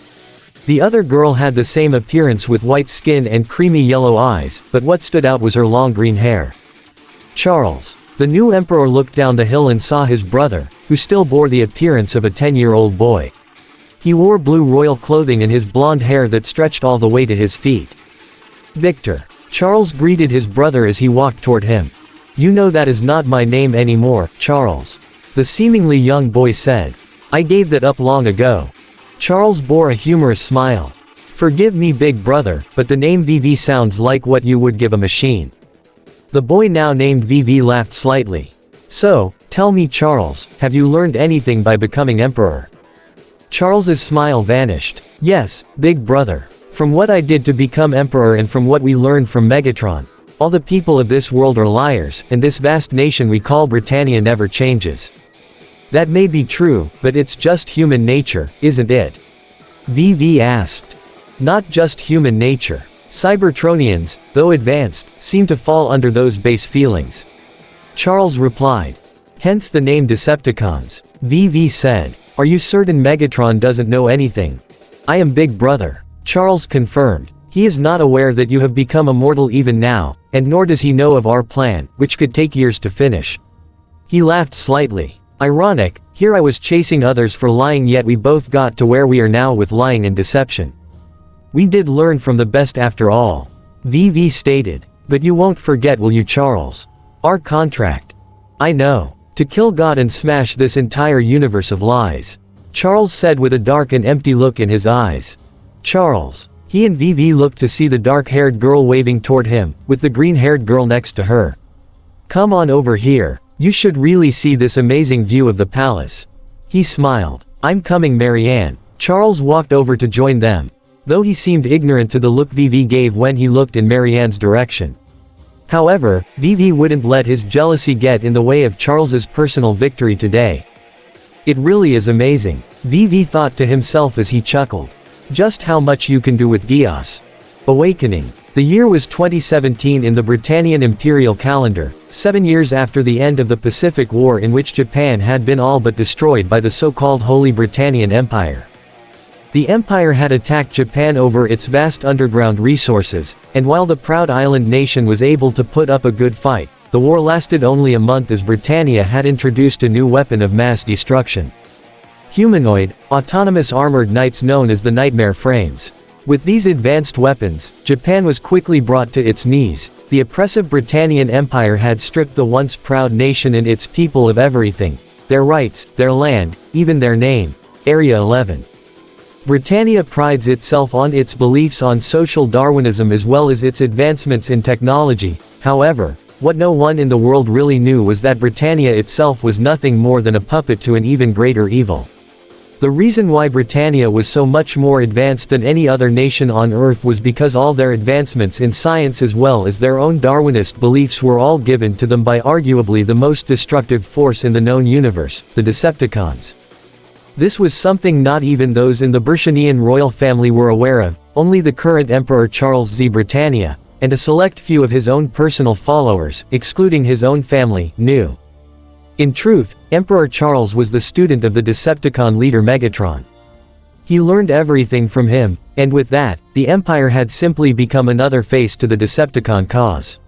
The other girl had the same appearance with white skin and creamy yellow eyes, but what stood out was her long green hair. Charles, the new emperor, looked down the hill and saw his brother, who still bore the appearance of a 10-year-old boy. He wore blue royal clothing and his blonde hair that stretched all the way to his feet. "Victor," Charles greeted his brother as he walked toward him. "You know that is not my name anymore, Charles," the seemingly young boy said. "I gave that up long ago." Charles bore a humorous smile. "Forgive me, big brother, but the name VV sounds like what you would give a machine." The boy now named VV laughed slightly. "So, tell me, Charles, have you learned anything by becoming emperor?" Charles's smile vanished. "Yes, big brother. From what I did to become emperor and from what we learned from Megatron, all the people of this world are liars, and this vast nation we call Britannia never changes." "That may be true, but it's just human nature, isn't it?" VV asked. "Not just human nature. Cybertronians, though advanced, seem to fall under those base feelings," Charles replied. "Hence the name Decepticons," VV said. "Are you certain Megatron doesn't know anything?" "I am big brother," Charles confirmed. "He is not aware that you have become immortal even now, and nor does he know of our plan, which could take years to finish." He laughed slightly. "Ironic, here I was chasing others for lying, yet we both got to where we are now with lying and deception. We did learn from the best after all," VV stated. "But you won't forget, will you, Charles? Our contract." "I know. To kill God and smash this entire universe of lies," Charles said with a dark and empty look in his eyes. "Charles." He and VV looked to see the dark-haired girl waving toward him, with the green-haired girl next to her. "Come on over here. You should really see this amazing view of the palace." He smiled. "I'm coming, Marianne." Charles walked over to join them, though he seemed ignorant to the look VV gave when he looked in Marianne's direction. However, VV wouldn't let his jealousy get in the way of Charles's personal victory today. "It really is amazing," VV thought to himself as he chuckled. "Just how much you can do with Geass." Awakening. The year was 2017 in the Britannian imperial calendar, 7 years after the end of the Pacific War, in which Japan had been all but destroyed by the so-called Holy Britannian Empire. The empire had attacked Japan over its vast underground resources, and while the proud island nation was able to put up a good fight, the war lasted only a month as Britannia had introduced a new weapon of mass destruction. Humanoid, autonomous armored knights known as the Nightmare Frames. With these advanced weapons, Japan was quickly brought to its knees. The oppressive Britannian Empire had stripped the once proud nation and its people of everything: their rights, their land, even their name. Area 11. Britannia prides itself on its beliefs on social Darwinism as well as its advancements in technology. However, what no one in the world really knew was that Britannia itself was nothing more than a puppet to an even greater evil. The reason why Britannia was so much more advanced than any other nation on Earth was because all their advancements in science as well as their own Darwinist beliefs were all given to them by arguably the most destructive force in the known universe, the Decepticons. This was something not even those in the Britannian royal family were aware of. Only the current Emperor Charles Z. Britannia, and a select few of his own personal followers, excluding his own family, knew. In truth, Emperor Charles was the student of the Decepticon leader Megatron. He learned everything from him, and with that, the Empire had simply become another face to the Decepticon cause.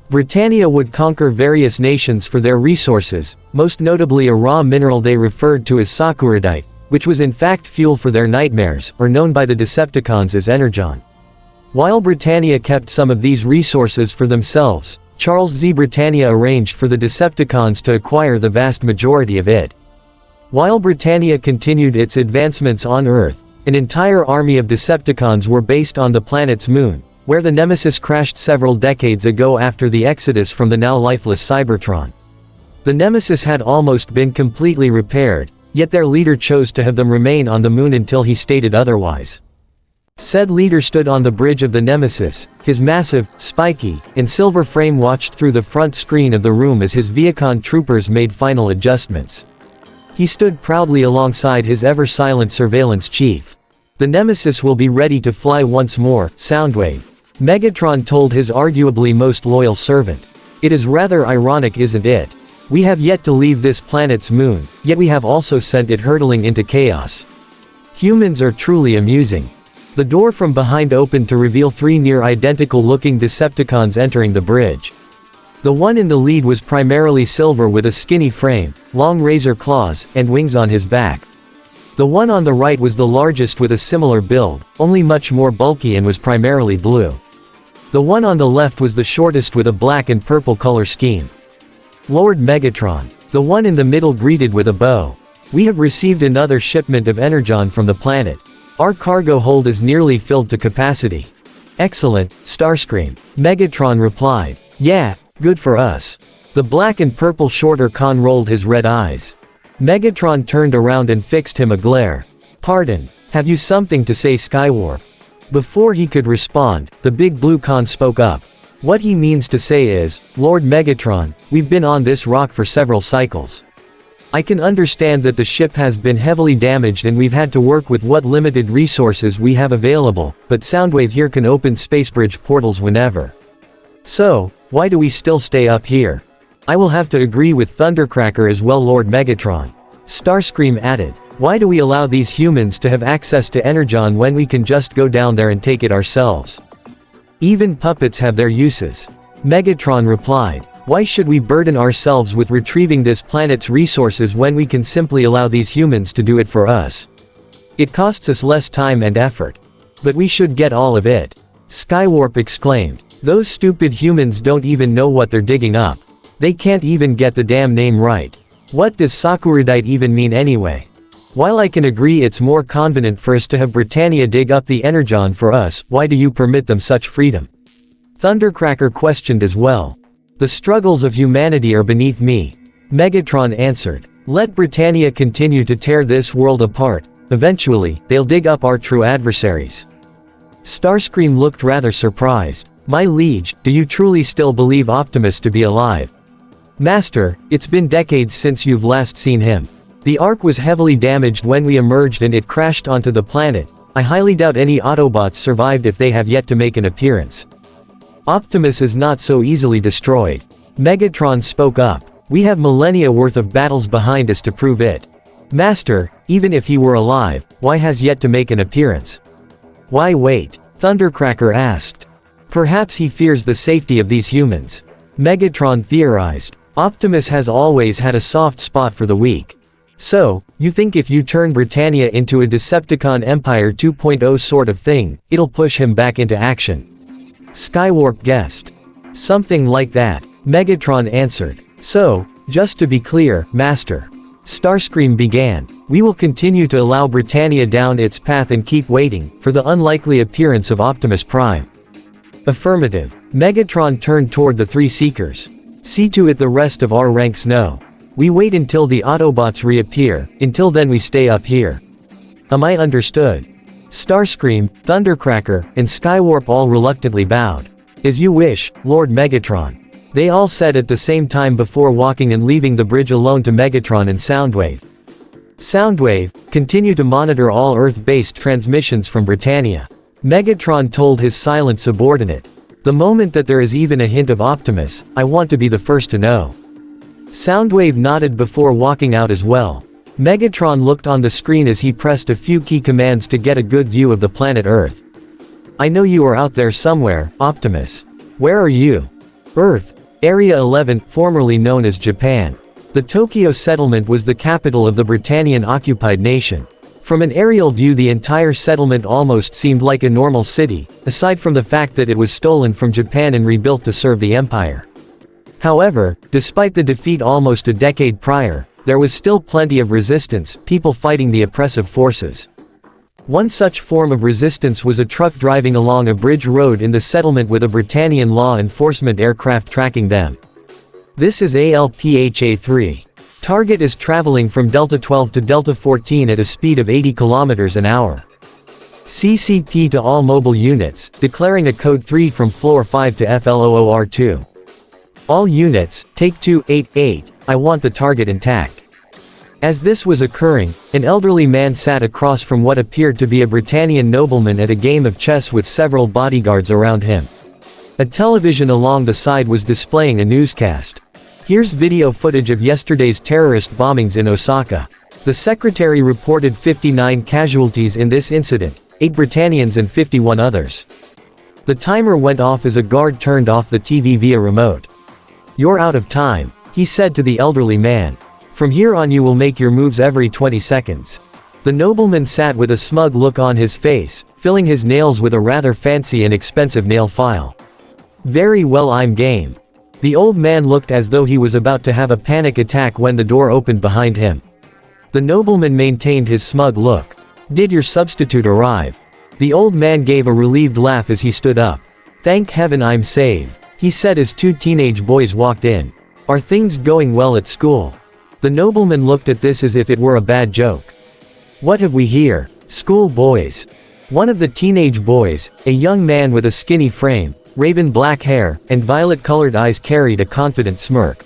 Britannia would conquer various nations for their resources, most notably a raw mineral they referred to as sakuradite, which was in fact fuel for their nightmares, or known by the Decepticons as energon. While Britannia kept some of these resources for themselves, Charles Z. Britannia arranged for the Decepticons to acquire the vast majority of it. While Britannia continued its advancements on Earth, an entire army of Decepticons were based on the planet's moon, where the Nemesis crashed several decades ago after the exodus from the now lifeless Cybertron. The Nemesis had almost been completely repaired, yet their leader chose to have them remain on the moon until he stated otherwise. Said leader stood on the bridge of the Nemesis, his massive, spiky, and silver frame watched through the front screen of the room as his Viacon troopers made final adjustments. He stood proudly alongside his ever-silent surveillance chief. The Nemesis will be ready to fly once more, Soundwave. Megatron told his arguably most loyal servant. It is rather ironic, isn't it? We have yet to leave this planet's moon, yet we have also sent it hurtling into chaos. Humans are truly amusing. The door from behind opened to reveal three near-identical-looking Decepticons entering the bridge. The one in the lead was primarily silver with a skinny frame, long razor claws, and wings on his back. The one on the right was the largest with a similar build, only much more bulky, and was primarily blue. The one on the left was the shortest with a black and purple color scheme. Lord Megatron. The one in the middle greeted with a bow. We have received another shipment of energon from the planet. Our cargo hold is nearly filled to capacity. Excellent, Starscream. Megatron replied. Yeah, good for us. The black and purple shorter con rolled his red eyes. Megatron turned around and fixed him a glare. Pardon, have you something to say, Skywarp? Before he could respond, the big blue con spoke up. What he means to say is, Lord Megatron, we've been on this rock for several cycles. I can understand that the ship has been heavily damaged and we've had to work with what limited resources we have available, but Soundwave here can open spacebridge portals whenever. So, why do we still stay up here? I will have to agree with Thundercracker as well, Lord Megatron. Starscream added. Why do we allow these humans to have access to energon when we can just go down there and take it ourselves? Even puppets have their uses. Megatron replied. Why should we burden ourselves with retrieving this planet's resources when we can simply allow these humans to do it for us? It costs us less time and effort. But we should get all of it. Skywarp exclaimed. Those stupid humans don't even know what they're digging up. They can't even get the damn name right. What does sakuradite even mean anyway? While I can agree it's more convenient for us to have Britannia dig up the energon for us, why do you permit them such freedom? Thundercracker questioned as well. The struggles of humanity are beneath me. Megatron answered. Let Britannia continue to tear this world apart. Eventually, they'll dig up our true adversaries. Starscream looked rather surprised. My liege, do you truly still believe Optimus to be alive? Master, it's been decades since you've last seen him. The Ark was heavily damaged when we emerged and it crashed onto the planet. I highly doubt any Autobots survived if they have yet to make an appearance. Optimus is not so easily destroyed. Megatron spoke up. We have millennia worth of battles behind us to prove it. Master, even if he were alive, why has yet to make an appearance? Why wait? Thundercracker asked. Perhaps he fears the safety of these humans. Megatron theorized. Optimus has always had a soft spot for the weak. So, you think if you turn Britannia into a Decepticon Empire 2.0 sort of thing, it'll push him back into action? Skywarp guessed. Something like that. Megatron answered. So, just to be clear, Master. Starscream began. We will continue to allow Britannia down its path and keep waiting for the unlikely appearance of Optimus Prime. Affirmative. Megatron turned toward the three Seekers. See to it the rest of our ranks know. We wait until the Autobots reappear, until then we stay up here. Am I understood? Starscream, Thundercracker, and Skywarp all reluctantly bowed. As you wish, Lord Megatron. They all said at the same time before walking and leaving the bridge alone to Megatron and Soundwave. Soundwave, continue to monitor all Earth-based transmissions from Britannia. Megatron told his silent subordinate. The moment that there is even a hint of Optimus, I want to be the first to know. Soundwave nodded before walking out as well. Megatron looked on the screen as he pressed a few key commands to get a good view of the planet Earth. I know you are out there somewhere, Optimus. Where are you? Earth. Area 11, formerly known as Japan. The Tokyo settlement was the capital of the Britannian-occupied nation. From an aerial view, the entire settlement almost seemed like a normal city, aside from the fact that it was stolen from Japan and rebuilt to serve the empire. However, despite the defeat almost a decade prior, there was still plenty of resistance, people fighting the oppressive forces. One such form of resistance was a truck driving along a bridge road in the settlement with a Britannian law enforcement aircraft tracking them. This is ALPHA-3. Target is traveling from Delta 12 to Delta 14 at a speed of 80 km an hour. CCP to all mobile units, declaring a code 3 from floor 5 to FLOOR2. All units, take 288, I want the target intact. As this was occurring, an elderly man sat across from what appeared to be a Britannian nobleman at a game of chess with several bodyguards around him. A television along the side was displaying a newscast. Here's video footage of yesterday's terrorist bombings in Osaka. The secretary reported 59 casualties in this incident, 8 Britannians and 51 others. The timer went off as a guard turned off the TV via remote. You're out of time, he said to the elderly man. From here on you will make your moves every 20 seconds. The nobleman sat with a smug look on his face, filling his nails with a rather fancy and expensive nail file. Very well, I'm game. The old man looked as though he was about to have a panic attack when the door opened behind him. The nobleman maintained his smug look. Did your substitute arrive? The old man gave a relieved laugh as he stood up. Thank heaven I'm saved, he said as 2 teenage boys walked in. Are things going well at school? The nobleman looked at this as if it were a bad joke. What have we here? School boys. One of the teenage boys, a young man with a skinny frame, raven black hair, and violet-colored eyes, carried a confident smirk.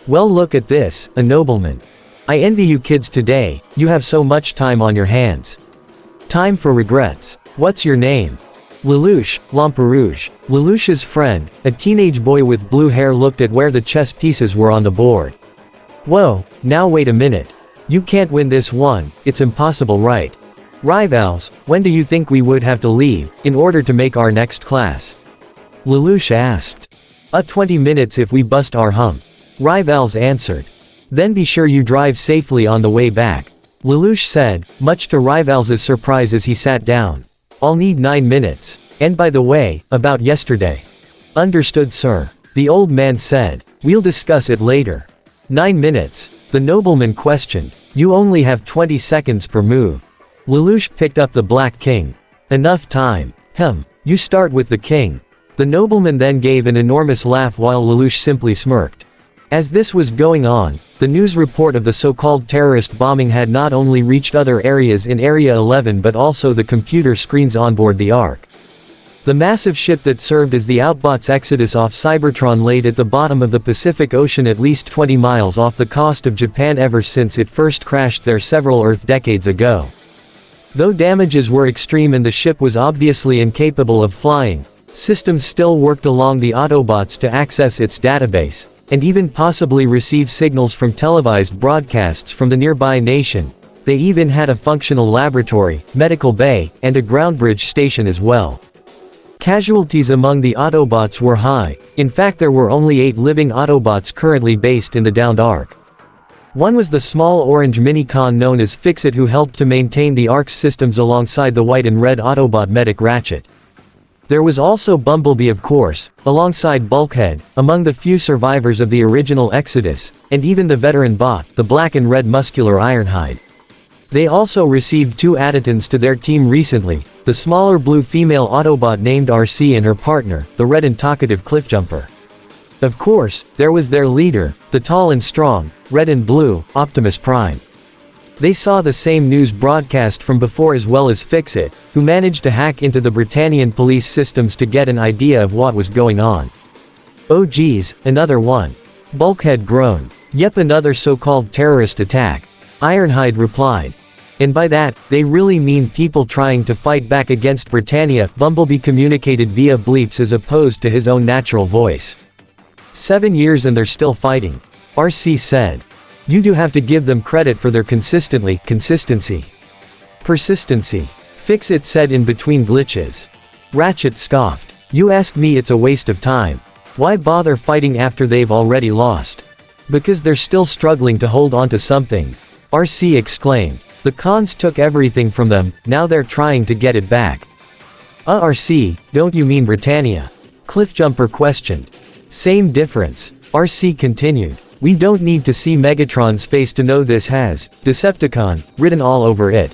Well, look at this, a nobleman. I envy you kids today, you have so much time on your hands. Time for regrets. What's your name? Lelouch, Lamperouge. Lelouch's friend, a teenage boy with blue hair, looked at where the chess pieces were on the board. Whoa, now wait a minute. You can't win this one, it's impossible, right? Rivals, when do you think we would have to leave, in order to make our next class? Lelouch asked. 20 minutes if we bust our hump. Rivals answered. Then be sure you drive safely on the way back. Lelouch said, much to Rivals' surprise as he sat down. I'll need 9 minutes. And by the way, about yesterday. Understood, sir. The old man said. We'll discuss it later. 9 minutes. The nobleman questioned. You only have 20 seconds per move. Lelouch picked up the Black King. Enough time. You start with the king. The nobleman then gave an enormous laugh while Lelouch simply smirked. As this was going on, the news report of the so-called terrorist bombing had not only reached other areas in Area 11 but also the computer screens on board the Ark. The massive ship that served as the Outbots Exodus off Cybertron laid at the bottom of the Pacific Ocean at least 20 miles off the coast of Japan ever since it first crashed there several Earth decades ago. Though damages were extreme and the ship was obviously incapable of flying, systems still worked along the Autobots to access its database, and even possibly receive signals from televised broadcasts from the nearby nation. They even had a functional laboratory, medical bay, and a ground bridge station as well. Casualties among the Autobots were high. In fact, there were only 8 living Autobots currently based in the downed Ark. One was the small orange minicon known as Fix-It, who helped to maintain the Ark's systems alongside the white and red Autobot medic Ratchet. There was also Bumblebee, of course, alongside Bulkhead, among the few survivors of the original Exodus, and even the veteran bot, the black and red muscular Ironhide. They also received 2 additons to their team recently, the smaller blue female Autobot named RC and her partner, the red and talkative Cliffjumper. Of course, there was their leader, the tall and strong, red and blue, Optimus Prime. They saw the same news broadcast from before as well as Fix-It, who managed to hack into the Britannian police systems to get an idea of what was going on. Oh geez, another one. Bulkhead groaned. Yep, another so-called terrorist attack. Ironhide replied. And by that, they really mean people trying to fight back against Britannia, Bumblebee communicated via bleeps as opposed to his own natural voice. 7 years and they're still fighting. RC said. You do have to give them credit for their consistency. Persistency. Fix-It said in between glitches. Ratchet scoffed. You ask me, it's a waste of time. Why bother fighting after they've already lost? Because they're still struggling to hold on to something. RC exclaimed. The cons took everything from them, now they're trying to get it back. RC, don't you mean Britannia? Cliffjumper questioned. Same difference. RC continued. We don't need to see Megatron's face to know this has Decepticon written all over it.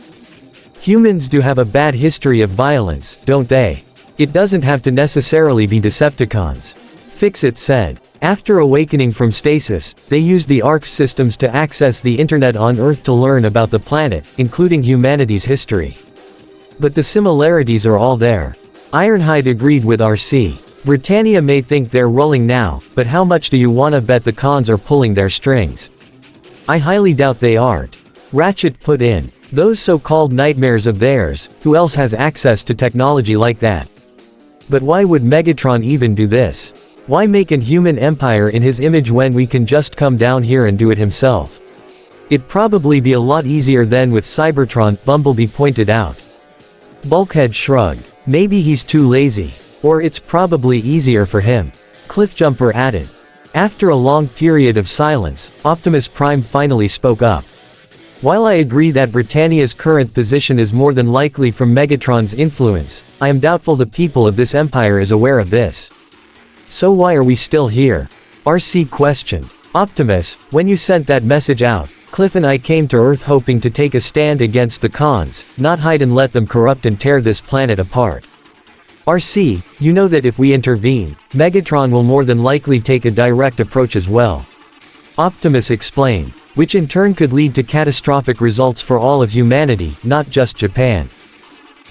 Humans do have a bad history of violence, don't they? It doesn't have to necessarily be Decepticons. Fix-It said. After awakening from stasis, they used the ARC systems to access the internet on Earth to learn about the planet, including humanity's history. But the similarities are all there. Ironhide agreed with RC. Britannia may think they're rolling now, but how much do you wanna bet the cons are pulling their strings? I highly doubt they aren't. Ratchet put in. Those so-called nightmares of theirs, who else has access to technology like that? But why would Megatron even do this? Why make an human empire in his image when we can just come down here and do it himself? It'd probably be a lot easier than with Cybertron, Bumblebee pointed out. Bulkhead shrugged. Maybe he's too lazy. Or it's probably easier for him. Cliffjumper added. After a long period of silence, Optimus Prime finally spoke up. While I agree that Britannia's current position is more than likely from Megatron's influence, I am doubtful the people of this empire is aware of this. So why are we still here? RC questioned. Optimus, when you sent that message out, Cliff and I came to Earth hoping to take a stand against the cons, not hide and let them corrupt and tear this planet apart. RC, you know that if we intervene, Megatron will more than likely take a direct approach as well. Optimus explained. Which in turn could lead to catastrophic results for all of humanity, not just Japan.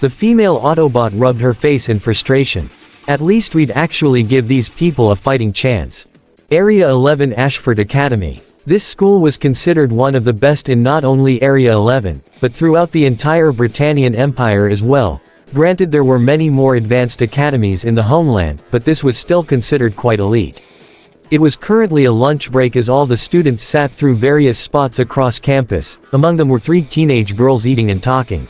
The female Autobot rubbed her face in frustration. At least we'd actually give these people a fighting chance. Area 11 Ashford Academy. This school was considered one of the best in not only Area 11, but throughout the entire Britannian Empire as well. Granted, there were many more advanced academies in the homeland, but this was still considered quite elite. It was currently a lunch break as all the students sat through various spots across campus. Among them were 3 teenage girls eating and talking.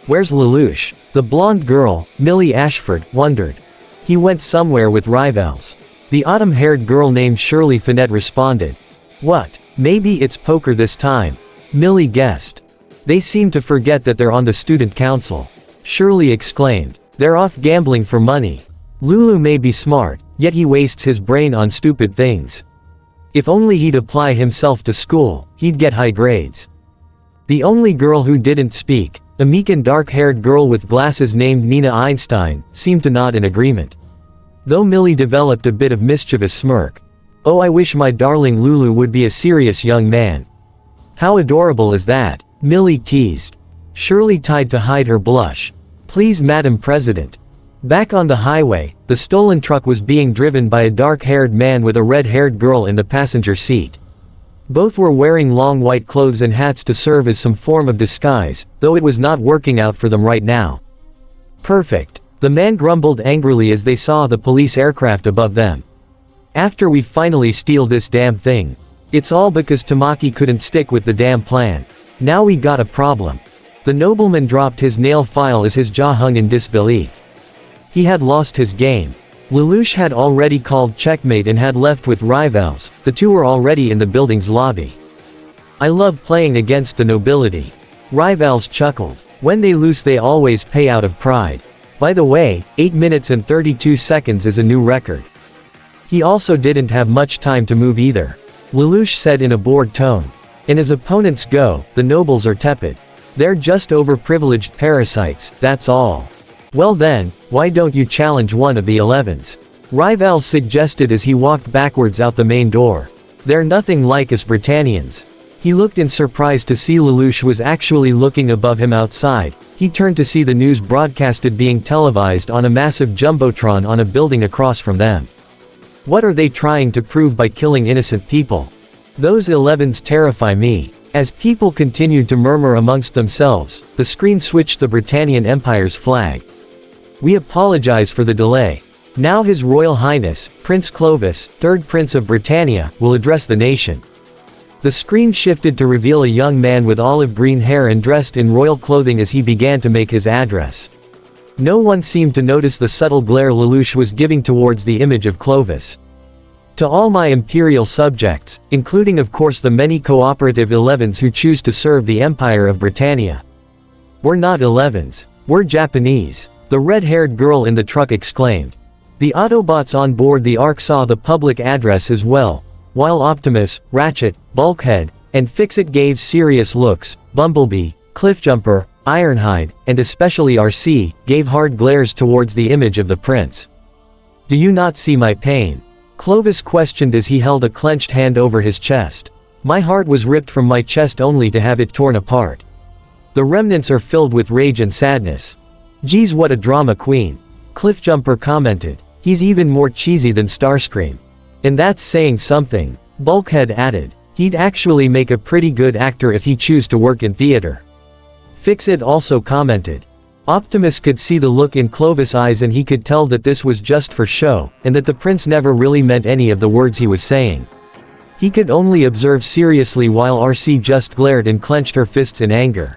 Where's Lelouch? The blonde girl, Millie Ashford, wondered. He went somewhere with rivals. The autumn-haired girl named Shirley Finette responded. What? Maybe it's poker this time. Millie guessed. They seem to forget that they're on the student council. Shirley exclaimed. They're off gambling for money. Lulu may be smart, yet he wastes his brain on stupid things. If only he'd apply himself to school, he'd get high grades. The only girl who didn't speak, a meek and dark-haired girl with glasses named Nina Einstein, seemed to nod in agreement. Though Millie developed a bit of mischievous smirk. Oh, I wish my darling Lulu would be a serious young man. How adorable is that? Millie teased. Shirley tried to hide her blush. Please, Madam President. Back on the highway, the stolen truck was being driven by a dark-haired man with a red-haired girl in the passenger seat. Both were wearing long white clothes and hats to serve as some form of disguise, though it was not working out for them right now. Perfect. The man grumbled angrily as they saw the police aircraft above them. After we finally steal this damn thing. It's all because Tamaki couldn't stick with the damn plan. Now we got a problem. The nobleman dropped his nail file as his jaw hung in disbelief. He had lost his game. Lelouch had already called checkmate and had left with rivals. The two were already in the building's lobby. I love playing against the nobility. Rivals chuckled. When they lose they always pay out of pride. By the way, 8 minutes and 32 seconds is a new record. He also didn't have much time to move either. Lelouch said in a bored tone. And as opponents go, the nobles are tepid. They're just overprivileged parasites, that's all. Well then, why don't you challenge one of the 11s? Rival suggested as he walked backwards out the main door. They're nothing like us Britannians. He looked in surprise to see Lelouch was actually looking above him outside. He turned to see the news broadcasted being televised on a massive jumbotron on a building across from them. What are they trying to prove by killing innocent people? Those 11s terrify me. As people continued to murmur amongst themselves, the screen switched the Britannian Empire's flag. We apologize for the delay. Now His Royal Highness, Prince Clovis, 3rd Prince of Britannia, will address the nation. The screen shifted to reveal a young man with olive green hair and dressed in royal clothing as he began to make his address. No one seemed to notice the subtle glare Lelouch was giving towards the image of Clovis. To all my imperial subjects, including of course the many cooperative 11s who choose to serve the Empire of Britannia. We're not 11s. We're Japanese, the red-haired girl in the truck exclaimed. The Autobots on board the Ark saw the public address as well, while Optimus, Ratchet, Bulkhead, and Fixit gave serious looks. Bumblebee, Cliffjumper, Ironhide, and especially RC, gave hard glares towards the image of the prince. Do you not see my pain? Clovis questioned as he held a clenched hand over his chest. My heart was ripped from my chest only to have it torn apart. The remnants are filled with rage and sadness. Geez, what a drama queen. Cliffjumper commented. He's even more cheesy than Starscream. And that's saying something. Bulkhead added. He'd actually make a pretty good actor if he chose to work in theater. Fixit also commented. Optimus could see the look in Clovis' eyes and he could tell that this was just for show, and that the prince never really meant any of the words he was saying. He could only observe seriously while RC just glared and clenched her fists in anger.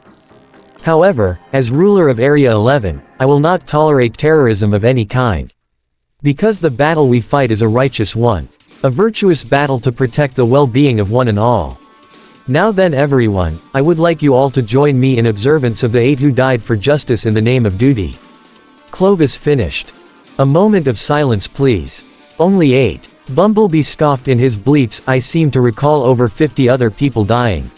However, as ruler of Area 11, I will not tolerate terrorism of any kind. Because the battle we fight is a righteous one. A virtuous battle to protect the well-being of one and all. Now then everyone, I would like you all to join me in observance of the 8 who died for justice in the name of duty. Clovis finished. A moment of silence please. Only 8. Bumblebee scoffed in his bleeps. I seem to recall over 50 other people dying.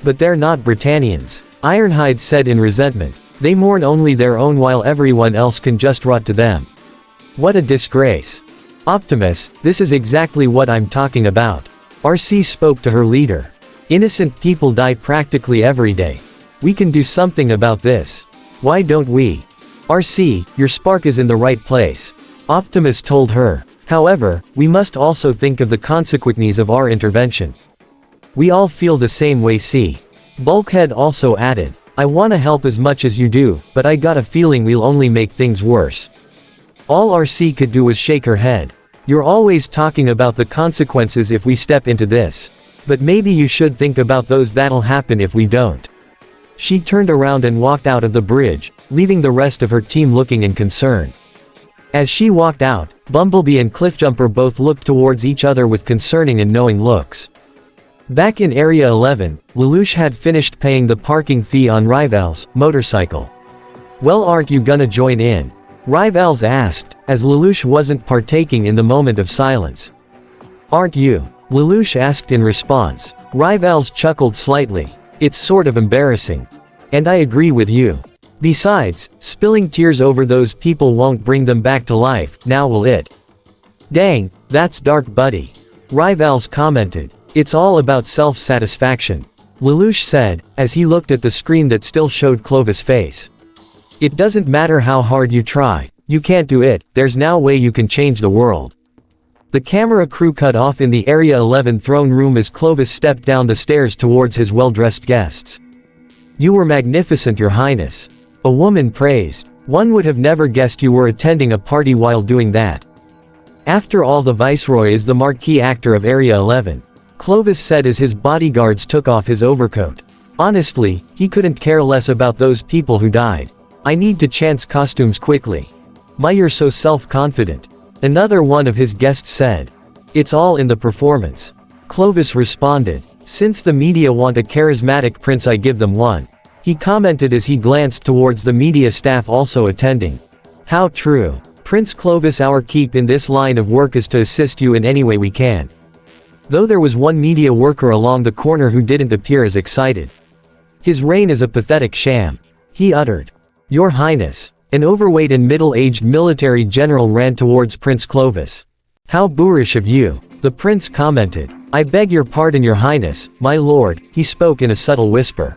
But they're not Britannians. Ironhide said in resentment. They mourn only their own while everyone else can just rot to them. What a disgrace. Optimus, this is exactly what I'm talking about. RC spoke to her leader. Innocent people die practically every day. We can do something about this. Why don't we? RC, your spark is in the right place. Optimus told her. However, we must also think of the consequences of our intervention. We all feel the same way. See. Bulkhead also added. I wanna help as much as you do, but I got a feeling we'll only make things worse. All RC could do was shake her head. You're always talking about the consequences if we step into this. But maybe you should think about those that'll happen if we don't. She turned around and walked out of the bridge, leaving the rest of her team looking in concern. As she walked out, Bumblebee and Cliffjumper both looked towards each other with concerning and knowing looks. Back in Area 11, Lelouch had finished paying the parking fee on Rival's motorcycle. Well, aren't you gonna join in? Rivals asked, as Lelouch wasn't partaking in the moment of silence. Aren't you? Lelouch asked in response. Rivals chuckled slightly. It's sort of embarrassing. And I agree with you. Besides, spilling tears over those people won't bring them back to life, now will it? Dang, that's dark buddy. Rivals commented. It's all about self-satisfaction. Lelouch said, as he looked at the screen that still showed Clovis' face. It doesn't matter how hard you try, you can't do it, there's no way you can change the world. The camera crew cut off in the Area 11 throne room as Clovis stepped down the stairs towards his well-dressed guests. You were magnificent, Your Highness. A woman praised. One would have never guessed you were attending a party while doing that. After all, the Viceroy is the marquee actor of Area 11. Clovis said as his bodyguards took off his overcoat. Honestly, he couldn't care less about those people who died. I need to chance costumes quickly. My, you're so self-confident. Another one of his guests said. It's all in the performance. Clovis responded. Since the media want a charismatic prince, I give them one. He commented as he glanced towards the media staff also attending. How true. Prince Clovis, our keep in this line of work is to assist you in any way we can. Though there was one media worker along the corner who didn't appear as excited. His reign is a pathetic sham. He uttered. Your Highness. An overweight and middle-aged military general ran towards Prince Clovis. How boorish of you, the prince commented. I beg your pardon, Your Highness, my lord, he spoke in a subtle whisper.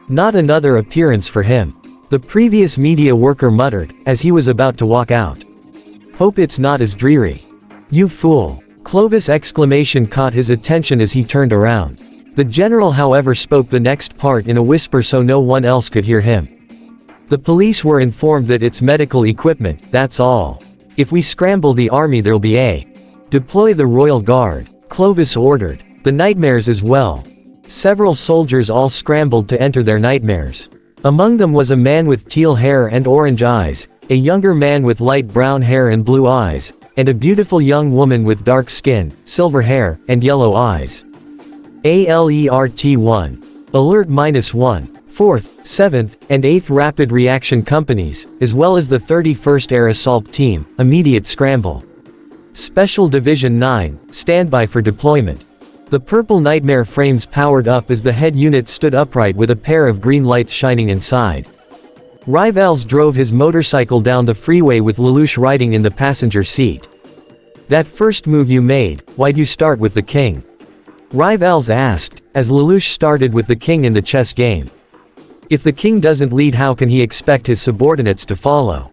Not another appearance for him. The previous media worker muttered, as he was about to walk out. Hope it's not as dreary. You fool. Clovis' exclamation caught his attention as he turned around. The general, however, spoke the next part in a whisper so no one else could hear him. The police were informed that it's medical equipment, that's all. If we scramble the army, there'll be a. Deploy the royal guard, Clovis ordered. The nightmares as well. Several soldiers all scrambled to enter their nightmares. Among them was a man with teal hair and orange eyes, a younger man with light brown hair and blue eyes, and a beautiful young woman with dark skin, silver hair, and yellow eyes. Alert 1. Alert -1. 4th, 7th, and 8th Rapid Reaction Companies, as well as the 31st Air Assault Team, immediate scramble. Special Division 9, standby for deployment. The purple nightmare frames powered up as the head unit stood upright with a pair of green lights shining inside. Rivals drove his motorcycle down the freeway with Lelouch riding in the passenger seat. "That first move you made, why'd you start with the king?" Rivals asked, as Lelouch started with the king in the chess game. "If the king doesn't lead, how can he expect his subordinates to follow?"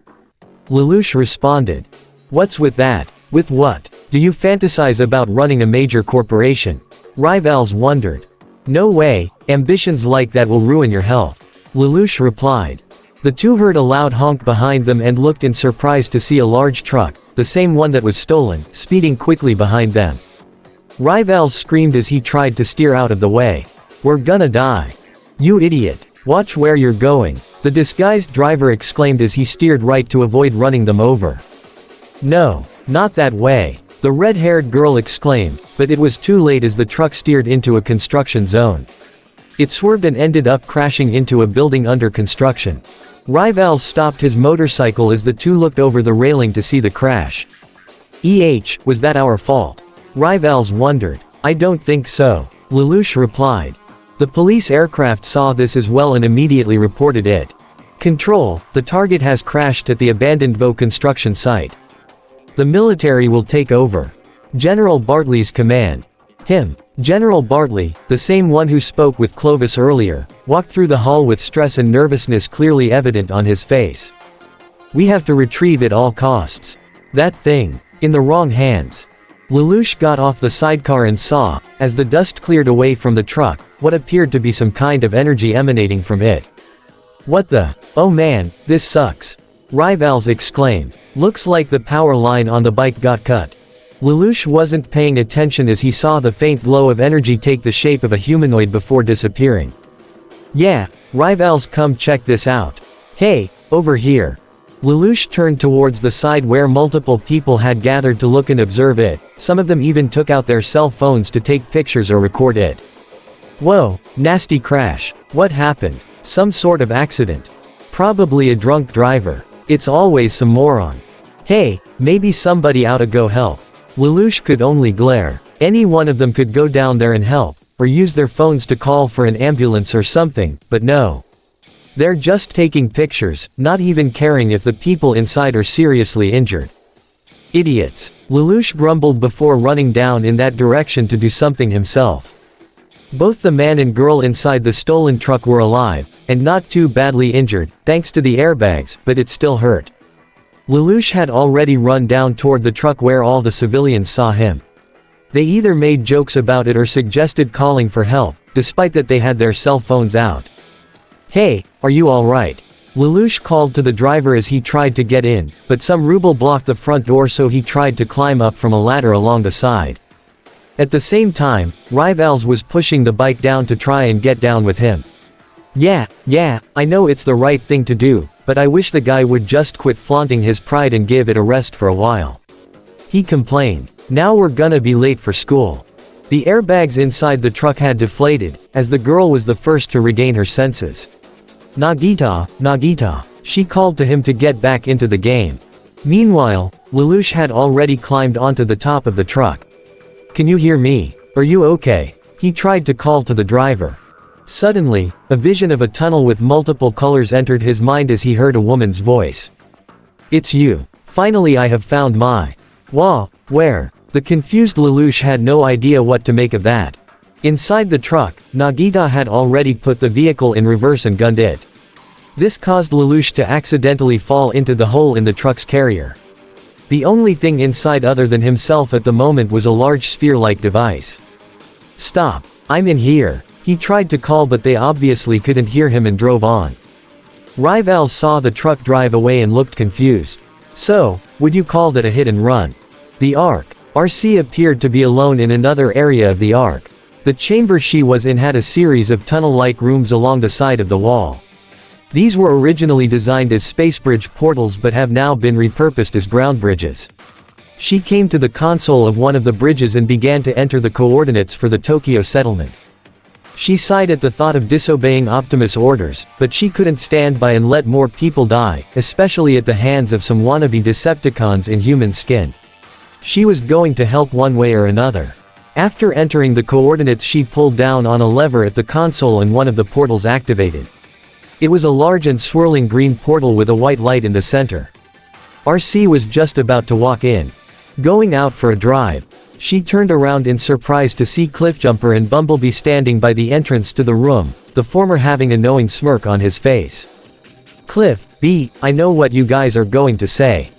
Lelouch responded. "What's with that?" "With what? Do you fantasize about running a major corporation?" Rivals wondered. "No way, ambitions like that will ruin your health," Lelouch replied. The two heard a loud honk behind them and looked in surprise to see a large truck, the same one that was stolen, speeding quickly behind them. Rivals screamed as he tried to steer out of the way. "We're gonna die. You idiot. Watch where you're going," the disguised driver exclaimed as he steered right to avoid running them over. "No, not that way," the red-haired girl exclaimed, but it was too late as the truck steered into a construction zone. It swerved and ended up crashing into a building under construction. Rivals stopped his motorcycle as the two looked over the railing to see the crash. Was that our fault?" Rivals wondered. "I don't think so," Lelouch replied. The police aircraft saw this as well and immediately reported it. "Control, the target has crashed at the abandoned Vaux construction site. The military will take over." General Bartley's command. General Bartley, the same one who spoke with Clovis earlier, walked through the hall with stress and nervousness clearly evident on his face. "We have to retrieve at all costs. That thing, in the wrong hands." Lelouch got off the sidecar and saw, as the dust cleared away from the truck, what appeared to be some kind of energy emanating from it. "What the? Oh man, this sucks," Rivals exclaimed. "Looks like the power line on the bike got cut." Lelouch wasn't paying attention as he saw the faint glow of energy take the shape of a humanoid before disappearing. "Yeah, Rivals, come check this out. Hey, over here." Lelouch turned towards the side where multiple people had gathered to look and observe it, some of them even took out their cell phones to take pictures or record it. "Whoa, nasty crash. What happened? Some sort of accident. Probably a drunk driver. It's always some moron. Hey, maybe somebody oughta go help." Lelouch could only glare. Any one of them could go down there and help, or use their phones to call for an ambulance or something, but no. They're just taking pictures, not even caring if the people inside are seriously injured. "Idiots," Lelouch grumbled before running down in that direction to do something himself. Both the man and girl inside the stolen truck were alive, and not too badly injured, thanks to the airbags, but it still hurt. Lelouch had already run down toward the truck where all the civilians saw him. They either made jokes about it or suggested calling for help, despite that they had their cell phones out. "Hey, are you alright?" Lelouch called to the driver as he tried to get in, but some rubble blocked the front door, so he tried to climb up from a ladder along the side. At the same time, Rivals was pushing the bike down to try and get down with him. Yeah, I know it's the right thing to do, but I wish the guy would just quit flaunting his pride and give it a rest for a while," he complained. "Now we're gonna be late for school." The airbags inside the truck had deflated, as the girl was the first to regain her senses. Nagita, she called to him to get back into the game. Meanwhile, Lelouch had already climbed onto the top of the truck. "Can you hear me? Are you okay?" he tried to call to the driver. Suddenly, a vision of a tunnel with multiple colors entered his mind as he heard a woman's voice. "It's you. Finally I have found my... Where?" The confused Lelouch had no idea what to make of that. Inside the truck, Nagita had already put the vehicle in reverse and gunned it. This caused Lelouch to accidentally fall into the hole in the truck's carrier. The only thing inside other than himself at the moment was a large sphere-like device. "Stop, I'm in here," he tried to call, but they obviously couldn't hear him and drove on. Rivals saw the truck drive away and looked confused. "So, would you call that a hit and run?" The RC appeared to be alone in another area of the Ark. The chamber she was in had a series of tunnel-like rooms along the side of the wall. These were originally designed as space bridge portals but have now been repurposed as ground bridges. She came to the console of one of the bridges and began to enter the coordinates for the Tokyo settlement. She sighed at the thought of disobeying Optimus' orders, but she couldn't stand by and let more people die, especially at the hands of some wannabe Decepticons in human skin. She was going to help one way or another. After entering the coordinates, she pulled down on a lever at the console and one of the portals activated. It was a large and swirling green portal with a white light in the center. RC was just about to walk in. Going out for a drive. She turned around in surprise to see Cliffjumper and Bumblebee standing by the entrance to the room, the former having a knowing smirk on his face. "Cliff, B, I know what you guys are going to say."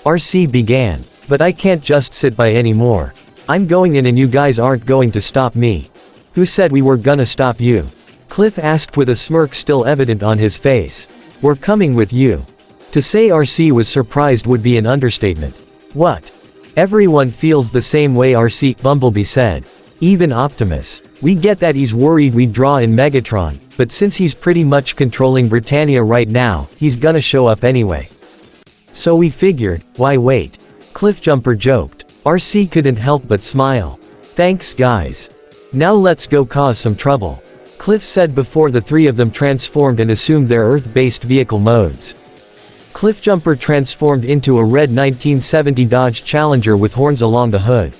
RC began. "But I can't just sit by anymore. I'm going in and you guys aren't going to stop me." "Who said we were gonna stop you?" Cliff asked with a smirk still evident on his face. "We're coming with you." To say RC was surprised would be an understatement. "What? Everyone feels the same way," RC, Bumblebee said. "Even Optimus. We get that he's worried we draw in Megatron, but since he's pretty much controlling Britannia right now, he's gonna show up anyway. So we figured, why wait?" Cliffjumper joked. RC couldn't help but smile. "Thanks guys. Now let's go cause some trouble," Cliff said before the three of them transformed and assumed their Earth-based vehicle modes. Cliffjumper transformed into a red 1970 Dodge Challenger with horns along the hood.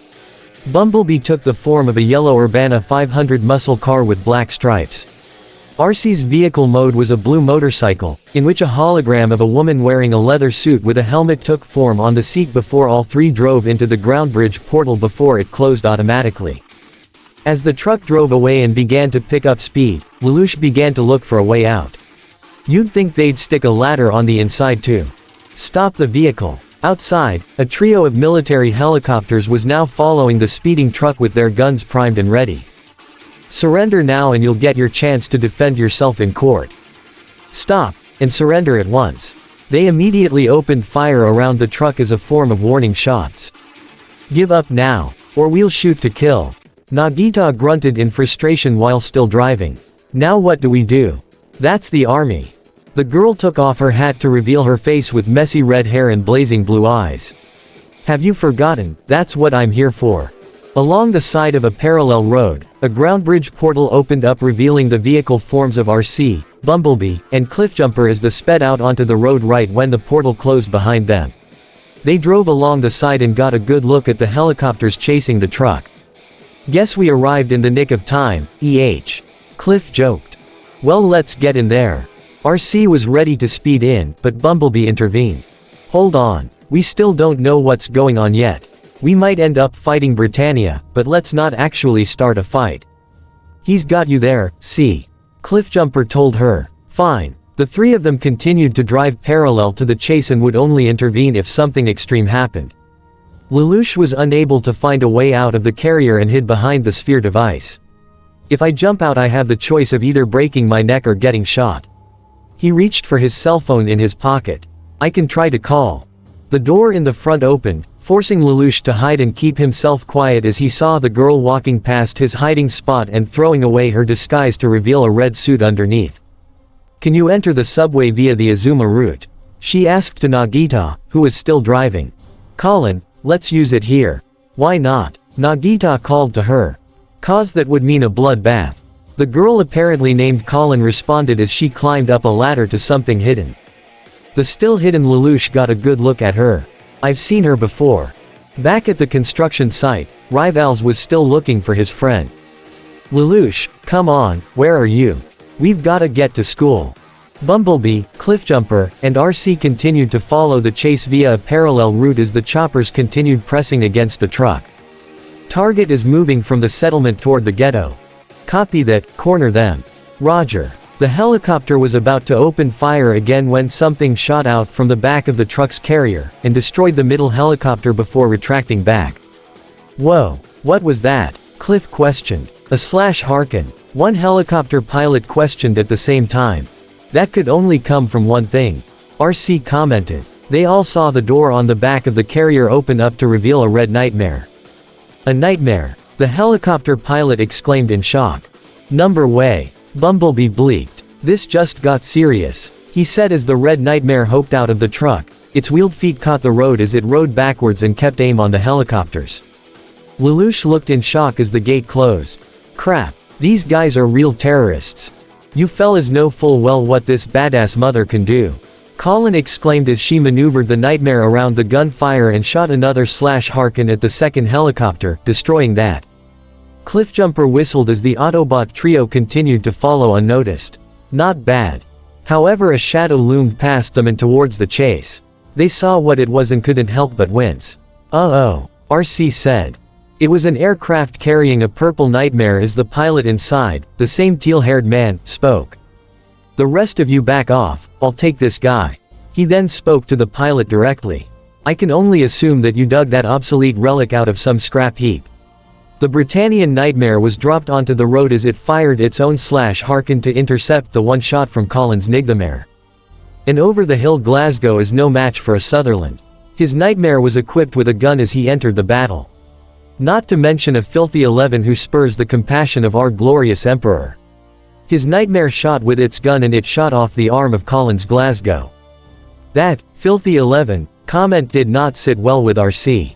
Bumblebee took the form of a yellow Urbana 500 muscle car with black stripes. RC's vehicle mode was a blue motorcycle, in which a hologram of a woman wearing a leather suit with a helmet took form on the seat before all three drove into the ground bridge portal before it closed automatically. As the truck drove away and began to pick up speed, Lelouch began to look for a way out. You'd think they'd stick a ladder on the inside too. Stop the vehicle. Outside, a trio of military helicopters was now following the speeding truck with their guns primed and ready. Surrender now and you'll get your chance to defend yourself in court. Stop, and surrender at once. They immediately opened fire around the truck as a form of warning shots. Give up now, or we'll shoot to kill. Nagita grunted in frustration while still driving. Now what do we do? That's the army. The girl took off her hat to reveal her face with messy red hair and blazing blue eyes. Have you forgotten? That's what I'm here for. Along the side of a parallel road, a ground bridge portal opened up revealing the vehicle forms of RC, Bumblebee, and Cliffjumper as they sped out onto the road right when the portal closed behind them. They drove along the side and got a good look at the helicopters chasing the truck. Guess we arrived in the nick of time, Cliff joked. Well, let's get in there. RC was ready to speed in, but Bumblebee intervened. Hold on, we still don't know what's going on yet. We might end up fighting Britannia, but let's not actually start a fight. He's got you there, see? Cliffjumper told her. Fine. The three of them continued to drive parallel to the chase and would only intervene if something extreme happened. Lelouch was unable to find a way out of the carrier and hid behind the sphere device. If I jump out, I have the choice of either breaking my neck or getting shot. He reached for his cell phone in his pocket. I can try to call. The door in the front opened, forcing Lelouch to hide and keep himself quiet as he saw the girl walking past his hiding spot and throwing away her disguise to reveal a red suit underneath. Can you enter the subway via the Azuma route? She asked to Nagita, who was still driving. Colin, let's use it here. Why not? Nagita called to her. Cause that would mean a bloodbath. The girl apparently named Colin responded as she climbed up a ladder to something hidden. The still hidden Lelouch got a good look at her. I've seen her before. Back at the construction site, Rivals was still looking for his friend. Lelouch, come on, where are you? We've gotta get to school. Bumblebee, Cliffjumper, and RC continued to follow the chase via a parallel route as the choppers continued pressing against the truck. Target is moving from the settlement toward the ghetto. Copy that, corner them. Roger. The helicopter was about to open fire again when something shot out from the back of the truck's carrier, and destroyed the middle helicopter before retracting back. Whoa, what was that? Cliff questioned. Harken. One helicopter pilot questioned at the same time. That could only come from one thing. RC commented. They all saw the door on the back of the carrier open up to reveal a red nightmare. A nightmare. The helicopter pilot exclaimed in shock. "Number way." Bumblebee bleeped. "This just got serious," he said as the Red Nightmare hopped out of the truck. Its wheeled feet caught the road as it rode backwards and kept aim on the helicopters. Lelouch looked in shock as the gate closed. "Crap. These guys are real terrorists. You fellas know full well what this badass mother can do." Colin exclaimed as she maneuvered the Nightmare around the gunfire and shot another Harken at the second helicopter, destroying that. Cliffjumper whistled as the Autobot trio continued to follow unnoticed. Not bad. However, a shadow loomed past them and towards the chase. They saw what it was and couldn't help but wince. "Uh-oh," RC said. It was an aircraft carrying a purple Nightmare as the pilot inside, the same teal-haired man, spoke. "The rest of you back off, I'll take this guy." He then spoke to the pilot directly. "I can only assume that you dug that obsolete relic out of some scrap heap." The Britannian Nightmare was dropped onto the road as it fired its own Harken to intercept the one shot from Colin's Nightmare. An over-the-hill Glasgow is no match for a Sutherland. His Nightmare was equipped with a gun as he entered the battle. Not to mention a filthy 11 who spurs the compassion of our glorious Emperor. His Nightmare shot with its gun and it shot off the arm of Colin's Glasgow. That filthy 11 comment did not sit well with RC.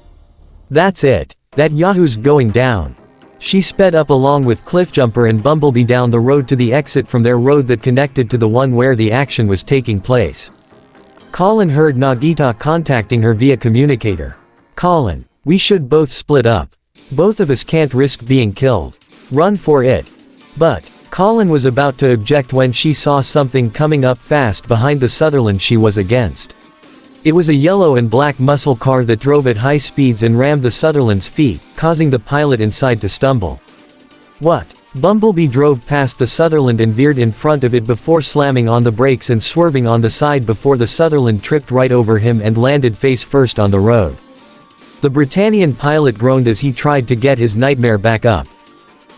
"That's it. That Yahoo's going down." She sped up along with Cliffjumper and Bumblebee down the road to the exit from their road that connected to the one where the action was taking place. Colin heard Nagita contacting her via communicator. "Colin, we should both split up. Both of us can't risk being killed. Run for it." But Colin was about to object when she saw something coming up fast behind the Sutherland she was against. It was a yellow and black muscle car that drove at high speeds and rammed the Sutherland's feet, causing the pilot inside to stumble. "What?" Bumblebee drove past the Sutherland and veered in front of it before slamming on the brakes and swerving on the side before the Sutherland tripped right over him and landed face first on the road. The Britannian pilot groaned as he tried to get his Nightmare back up.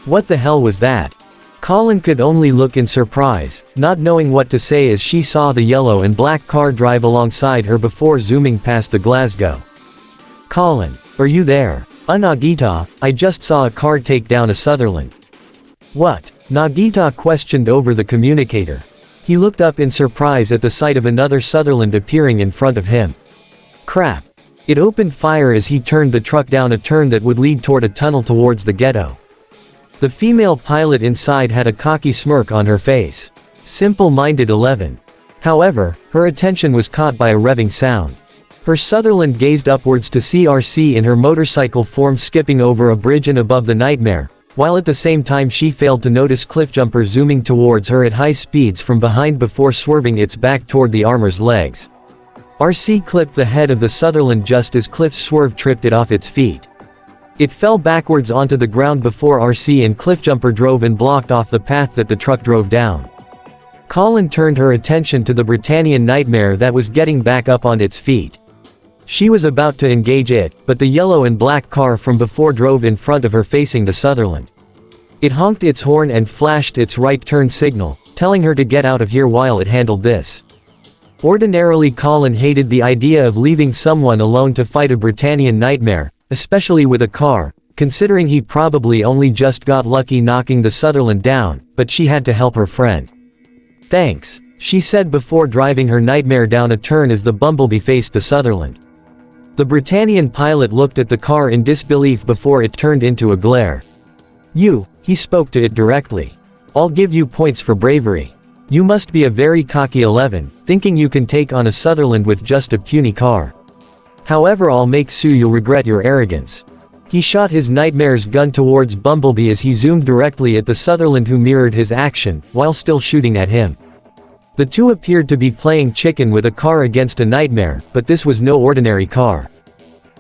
What the hell was that? Colin could only look in surprise, not knowing what to say as she saw the yellow and black car drive alongside her before zooming past the Glasgow. "Colin, are you there?" Nagita, I just saw a car take down a Sutherland." "What?" Nagita questioned over the communicator. He looked up in surprise at the sight of another Sutherland appearing in front of him. "Crap." It opened fire as he turned the truck down a turn that would lead toward a tunnel towards the ghetto. The female pilot inside had a cocky smirk on her face. Simple-minded 11. However, her attention was caught by a revving sound. Her Sutherland gazed upwards to see RC in her motorcycle form skipping over a bridge and above the Nightmare, while at the same time she failed to notice Cliffjumper zooming towards her at high speeds from behind before swerving its back toward the armor's legs. RC clipped the head of the Sutherland just as Cliff's swerve tripped it off its feet. It fell backwards onto the ground before RC and Cliffjumper drove and blocked off the path that the truck drove down. Colin turned her attention to the Britannian Nightmare that was getting back up on its feet. She was about to engage it, but the yellow and black car from before drove in front of her facing the Sutherland. It honked its horn and flashed its right turn signal, telling her to get out of here while it handled this. Ordinarily Colin hated the idea of leaving someone alone to fight a Britannian Nightmare, especially with a car, considering he probably only just got lucky knocking the Sutherland down, but she had to help her friend. "Thanks," she said before driving her Nightmare down a turn as the Bumblebee faced the Sutherland. The Britannian pilot looked at the car in disbelief before it turned into a glare. "You," he spoke to it directly. "I'll give you points for bravery. You must be a very cocky 11, thinking you can take on a Sutherland with just a puny car. However, I'll make sure you'll regret your arrogance." He shot his Nightmare's gun towards Bumblebee as he zoomed directly at the Sutherland who mirrored his action, while still shooting at him. The two appeared to be playing chicken with a car against a Nightmare, but this was no ordinary car.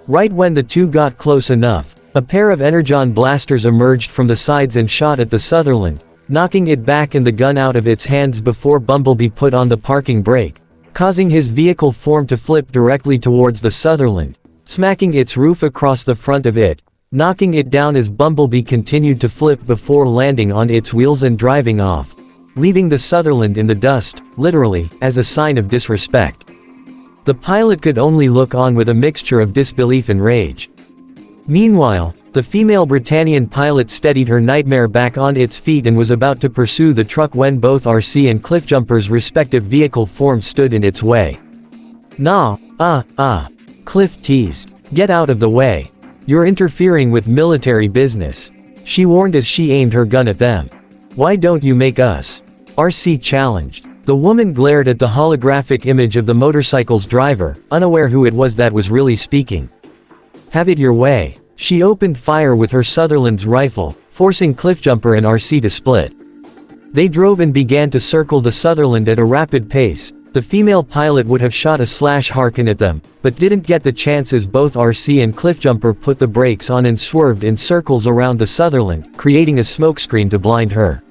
Right when the two got close enough, a pair of energon blasters emerged from the sides and shot at the Sutherland, knocking it back and the gun out of its hands before Bumblebee put on the parking brake, causing his vehicle form to flip directly towards the Sutherland, smacking its roof across the front of it, knocking it down as Bumblebee continued to flip before landing on its wheels and driving off, leaving the Sutherland in the dust, literally, as a sign of disrespect. The pilot could only look on with a mixture of disbelief and rage. Meanwhile, The female Britannian pilot steadied her Nightmare back on its feet and was about to pursue the truck when both RC and Cliffjumper's respective vehicle forms stood in its way. Nah, Cliff teased. Get out of the way. You're interfering with military business. She warned as she aimed her gun at them. Why don't you make us? RC challenged. The woman glared at the holographic image of the motorcycle's driver, unaware who it was that was really speaking. Have it your way. She opened fire with her Sutherland's rifle, forcing Cliffjumper and RC to split. They drove and began to circle the Sutherland at a rapid pace. The female pilot would have shot a Harken at them, but didn't get the chance as both RC and Cliffjumper put the brakes on and swerved in circles around the Sutherland, creating a smokescreen to blind her.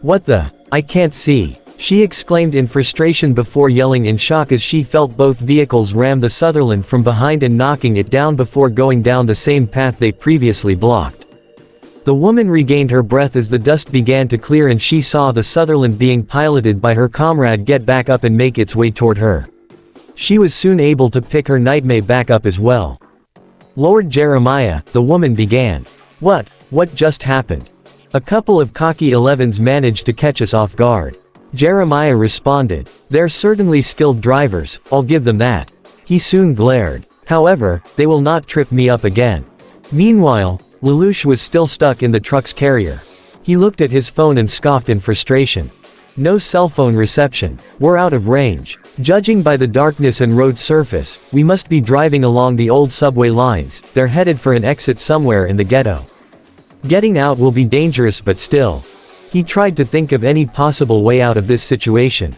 What the? I can't see. She exclaimed in frustration before yelling in shock as she felt both vehicles ram the Sutherland from behind and knocking it down before going down the same path they previously blocked. The woman regained her breath as the dust began to clear and she saw the Sutherland being piloted by her comrade get back up and make its way toward her. She was soon able to pick her Nightmare back up as well. Lord Jeremiah, the woman began. What just happened? A couple of cocky 11s managed to catch us off guard. Jeremiah responded. They're certainly skilled drivers, I'll give them that. He soon glared. However, they will not trip me up again. Meanwhile, Lelouch was still stuck in the truck's carrier. He looked at his phone and scoffed in frustration. No cell phone reception. We're out of range. Judging by the darkness and road surface, we must be driving along the old subway lines. They're headed for an exit somewhere in the ghetto. Getting out will be dangerous but still. He tried to think of any possible way out of this situation.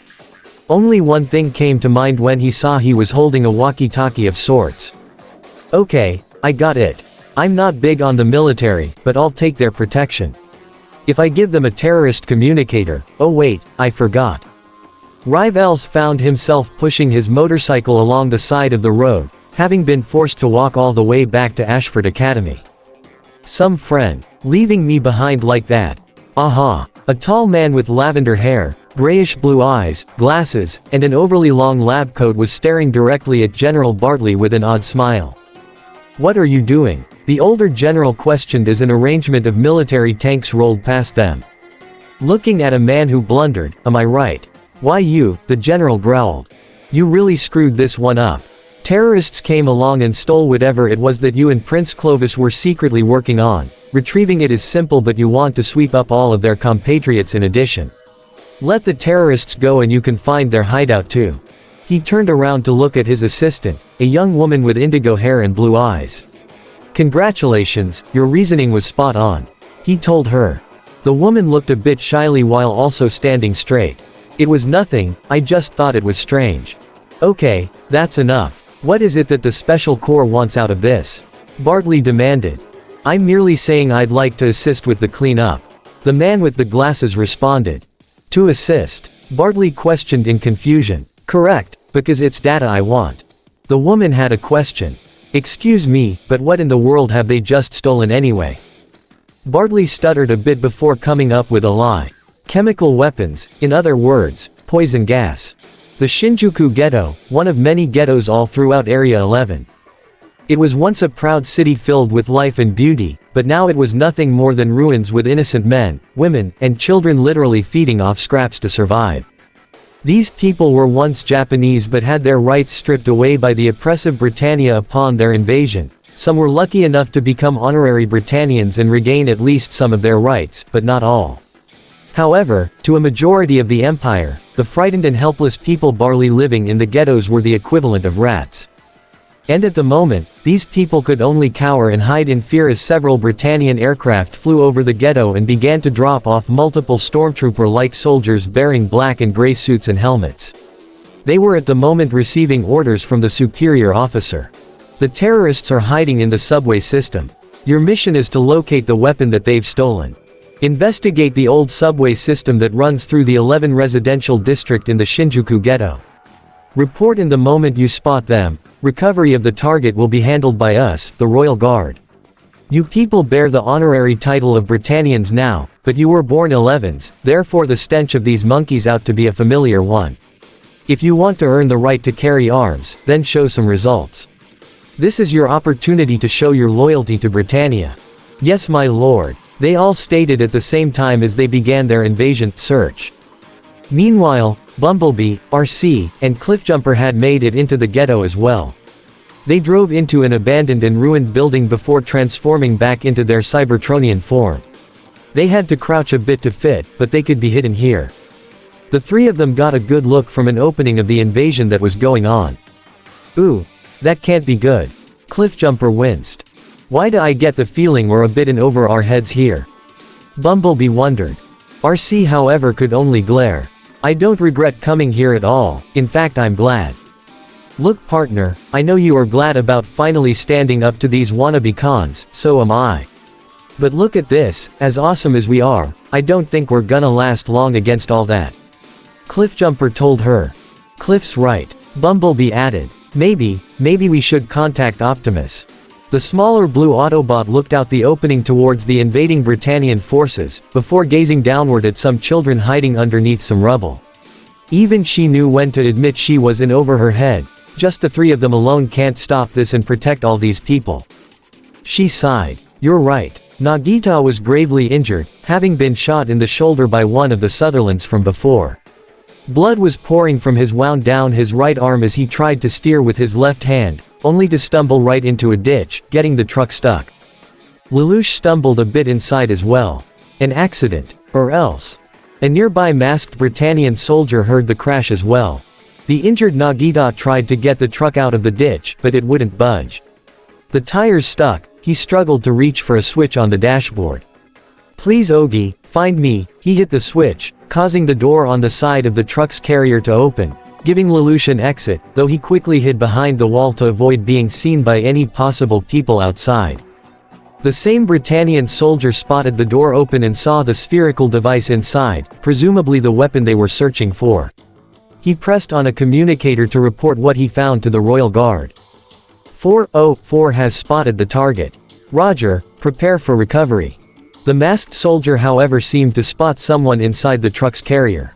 Only one thing came to mind when he saw he was holding a walkie-talkie of sorts. Okay, I got it. I'm not big on the military, but I'll take their protection. If I give them a terrorist communicator, oh wait, I forgot. Rivals found himself pushing his motorcycle along the side of the road, having been forced to walk all the way back to Ashford Academy. Some friend, leaving me behind like that. Aha. A tall man with lavender hair, grayish-blue eyes, glasses, and an overly long lab coat was staring directly at General Bartley with an odd smile. What are you doing? The older general questioned as an arrangement of military tanks rolled past them. Looking at a man who blundered, am I right? Why you, the general growled. You really screwed this one up. Terrorists came along and stole whatever it was that you and Prince Clovis were secretly working on. Retrieving it is simple but you want to sweep up all of their compatriots in addition. Let the terrorists go and you can find their hideout too. He turned around to look at his assistant, a young woman with indigo hair and blue eyes. Congratulations, your reasoning was spot on. He told her. The woman looked a bit shyly while also standing straight. It was nothing, I just thought it was strange. Okay, that's enough. What is it that the Special Corps wants out of this? Bartley demanded. I'm merely saying I'd like to assist with the cleanup. The man with the glasses responded. To assist? Bartley questioned in confusion. Correct, because it's data I want. The woman had a question. Excuse me, but what in the world have they just stolen anyway? Bartley stuttered a bit before coming up with a lie. Chemical weapons, in other words, poison gas. The Shinjuku Ghetto, one of many ghettos all throughout Area 11. It was once a proud city filled with life and beauty, but now it was nothing more than ruins with innocent men, women, and children literally feeding off scraps to survive. These people were once Japanese but had their rights stripped away by the oppressive Britannia upon their invasion. Some were lucky enough to become honorary Britannians and regain at least some of their rights, but not all. However, to a majority of the empire, the frightened and helpless people barely living in the ghettos were the equivalent of rats. And at the moment, these people could only cower and hide in fear as several Britannian aircraft flew over the ghetto and began to drop off multiple stormtrooper-like soldiers bearing black and gray suits and helmets. They were at the moment receiving orders from the superior officer. The terrorists are hiding in the subway system. Your mission is to locate the weapon that they've stolen. Investigate the old subway system that runs through the 11 residential district in the Shinjuku Ghetto. Report in the moment you spot them. Recovery of the target will be handled by us, the Royal Guard. You people bear the honorary title of Britannians now, but you were born 11s, therefore the stench of these monkeys out to be a familiar one. If you want to earn the right to carry arms, then show some results. This is your opportunity to show your loyalty to Britannia. Yes, my lord, they all stated at the same time as they began their invasion search. Meanwhile, Bumblebee, RC, and Cliffjumper had made it into the ghetto as well. They drove into an abandoned and ruined building before transforming back into their Cybertronian form. They had to crouch a bit to fit, but they could be hidden here. The three of them got a good look from an opening of the invasion that was going on. Ooh, that can't be good. Cliffjumper winced. Why do I get the feeling we're a bit in over our heads here? Bumblebee wondered. RC however could only glare. I don't regret coming here at all, in fact I'm glad. Look partner, I know you are glad about finally standing up to these wannabe cons, so am I. But look at this, as awesome as we are, I don't think we're gonna last long against all that. Cliffjumper told her. Cliff's right. Bumblebee added. Maybe we should contact Optimus. The smaller blue Autobot looked out the opening towards the invading Britannian forces, before gazing downward at some children hiding underneath some rubble. Even she knew when to admit she was in over her head, just the three of them alone can't stop this and protect all these people. She sighed. You're right. Nagita was gravely injured, having been shot in the shoulder by one of the Sutherlands from before. Blood was pouring from his wound down his right arm as he tried to steer with his left hand, only to stumble right into a ditch, getting the truck stuck. Lelouch stumbled a bit inside as well. An accident, or else. A nearby masked Britannian soldier heard the crash as well. The injured Nagita tried to get the truck out of the ditch, but it wouldn't budge. The tires stuck, he struggled to reach for a switch on the dashboard. Please Ogie, find me, he hit the switch, causing the door on the side of the truck's carrier to open, giving Lelouch an exit, though he quickly hid behind the wall to avoid being seen by any possible people outside. The same Britannian soldier spotted the door open and saw the spherical device inside, presumably the weapon they were searching for. He pressed on a communicator to report what he found to the Royal Guard. 404 has spotted the target. Roger, prepare for recovery. The masked soldier however seemed to spot someone inside the truck's carrier.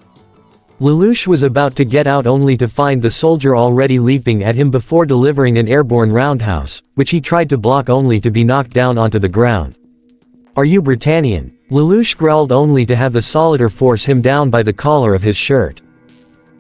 Lelouch was about to get out only to find the soldier already leaping at him before delivering an airborne roundhouse, which he tried to block only to be knocked down onto the ground. Are you Britannian? Lelouch growled only to have the Solider force him down by the collar of his shirt.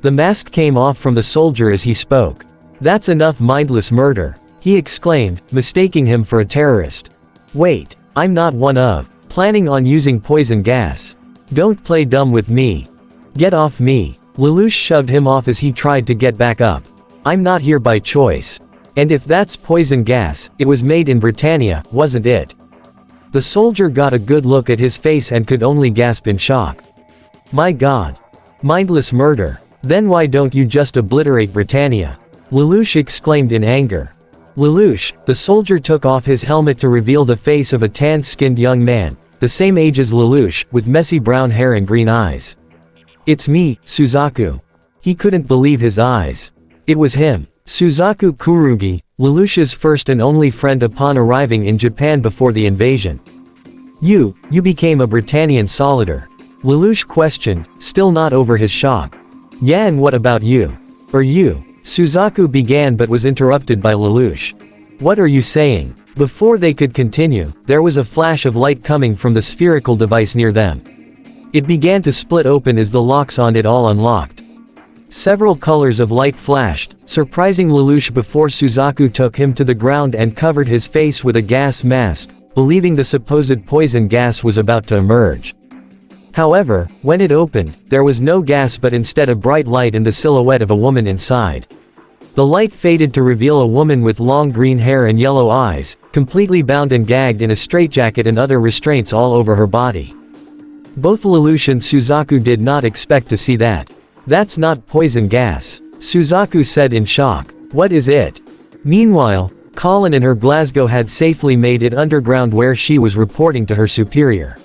The mask came off from the soldier as he spoke. That's enough mindless murder, he exclaimed, mistaking him for a terrorist. Wait, I'm not one of, planning on using poison gas. Don't play dumb with me. Get off me. Lelouch shoved him off as he tried to get back up. I'm not here by choice. And if that's poison gas, it was made in Britannia, wasn't it? The soldier got a good look at his face and could only gasp in shock. My God. Mindless murder. Then why don't you just obliterate Britannia? Lelouch exclaimed in anger. Lelouch, the soldier took off his helmet to reveal the face of a tan-skinned young man, the same age as Lelouch, with messy brown hair and green eyes. It's me, Suzaku. He couldn't believe his eyes. It was him, Suzaku Kurugi, Lelouch's first and only friend upon arriving in Japan before the invasion. You became a Britannian Solider. Lelouch questioned, still not over his shock. Yeah, and what about you? Or you? Suzaku began but was interrupted by Lelouch. What are you saying? Before they could continue, there was a flash of light coming from the spherical device near them. It began to split open as the locks on it all unlocked. Several colors of light flashed, surprising Lelouch before Suzaku took him to the ground and covered his face with a gas mask, believing the supposed poison gas was about to emerge. However, when it opened, there was no gas but instead a bright light and the silhouette of a woman inside. The light faded to reveal a woman with long green hair and yellow eyes, completely bound and gagged in a straitjacket and other restraints all over her body. Both Lelouch and Suzaku did not expect to see that. That's not poison gas, Suzaku said in shock. What is it? Meanwhile, Colin and her Glasgow had safely made it underground where she was reporting to her superior.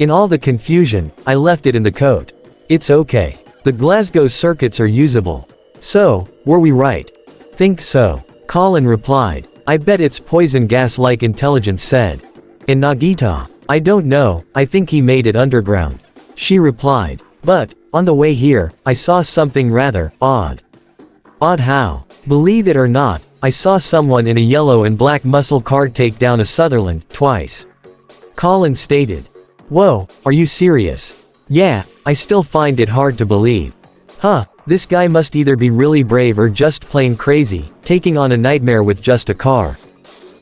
In all the confusion, I left it in the coat. It's okay. The Glasgow circuits are usable. So, were we right? Think so. Colin replied. I bet it's poison gas like intelligence said. And Nagita? I don't know, I think he made it underground. She replied. But, on the way here, I saw something rather odd. Odd how? Believe it or not, I saw someone in a yellow and black muscle car take down a Sutherland, twice. Colin stated. Whoa, are you serious? Yeah, I still find it hard to believe. Huh, this guy must either be really brave or just plain crazy, taking on a nightmare with just a car.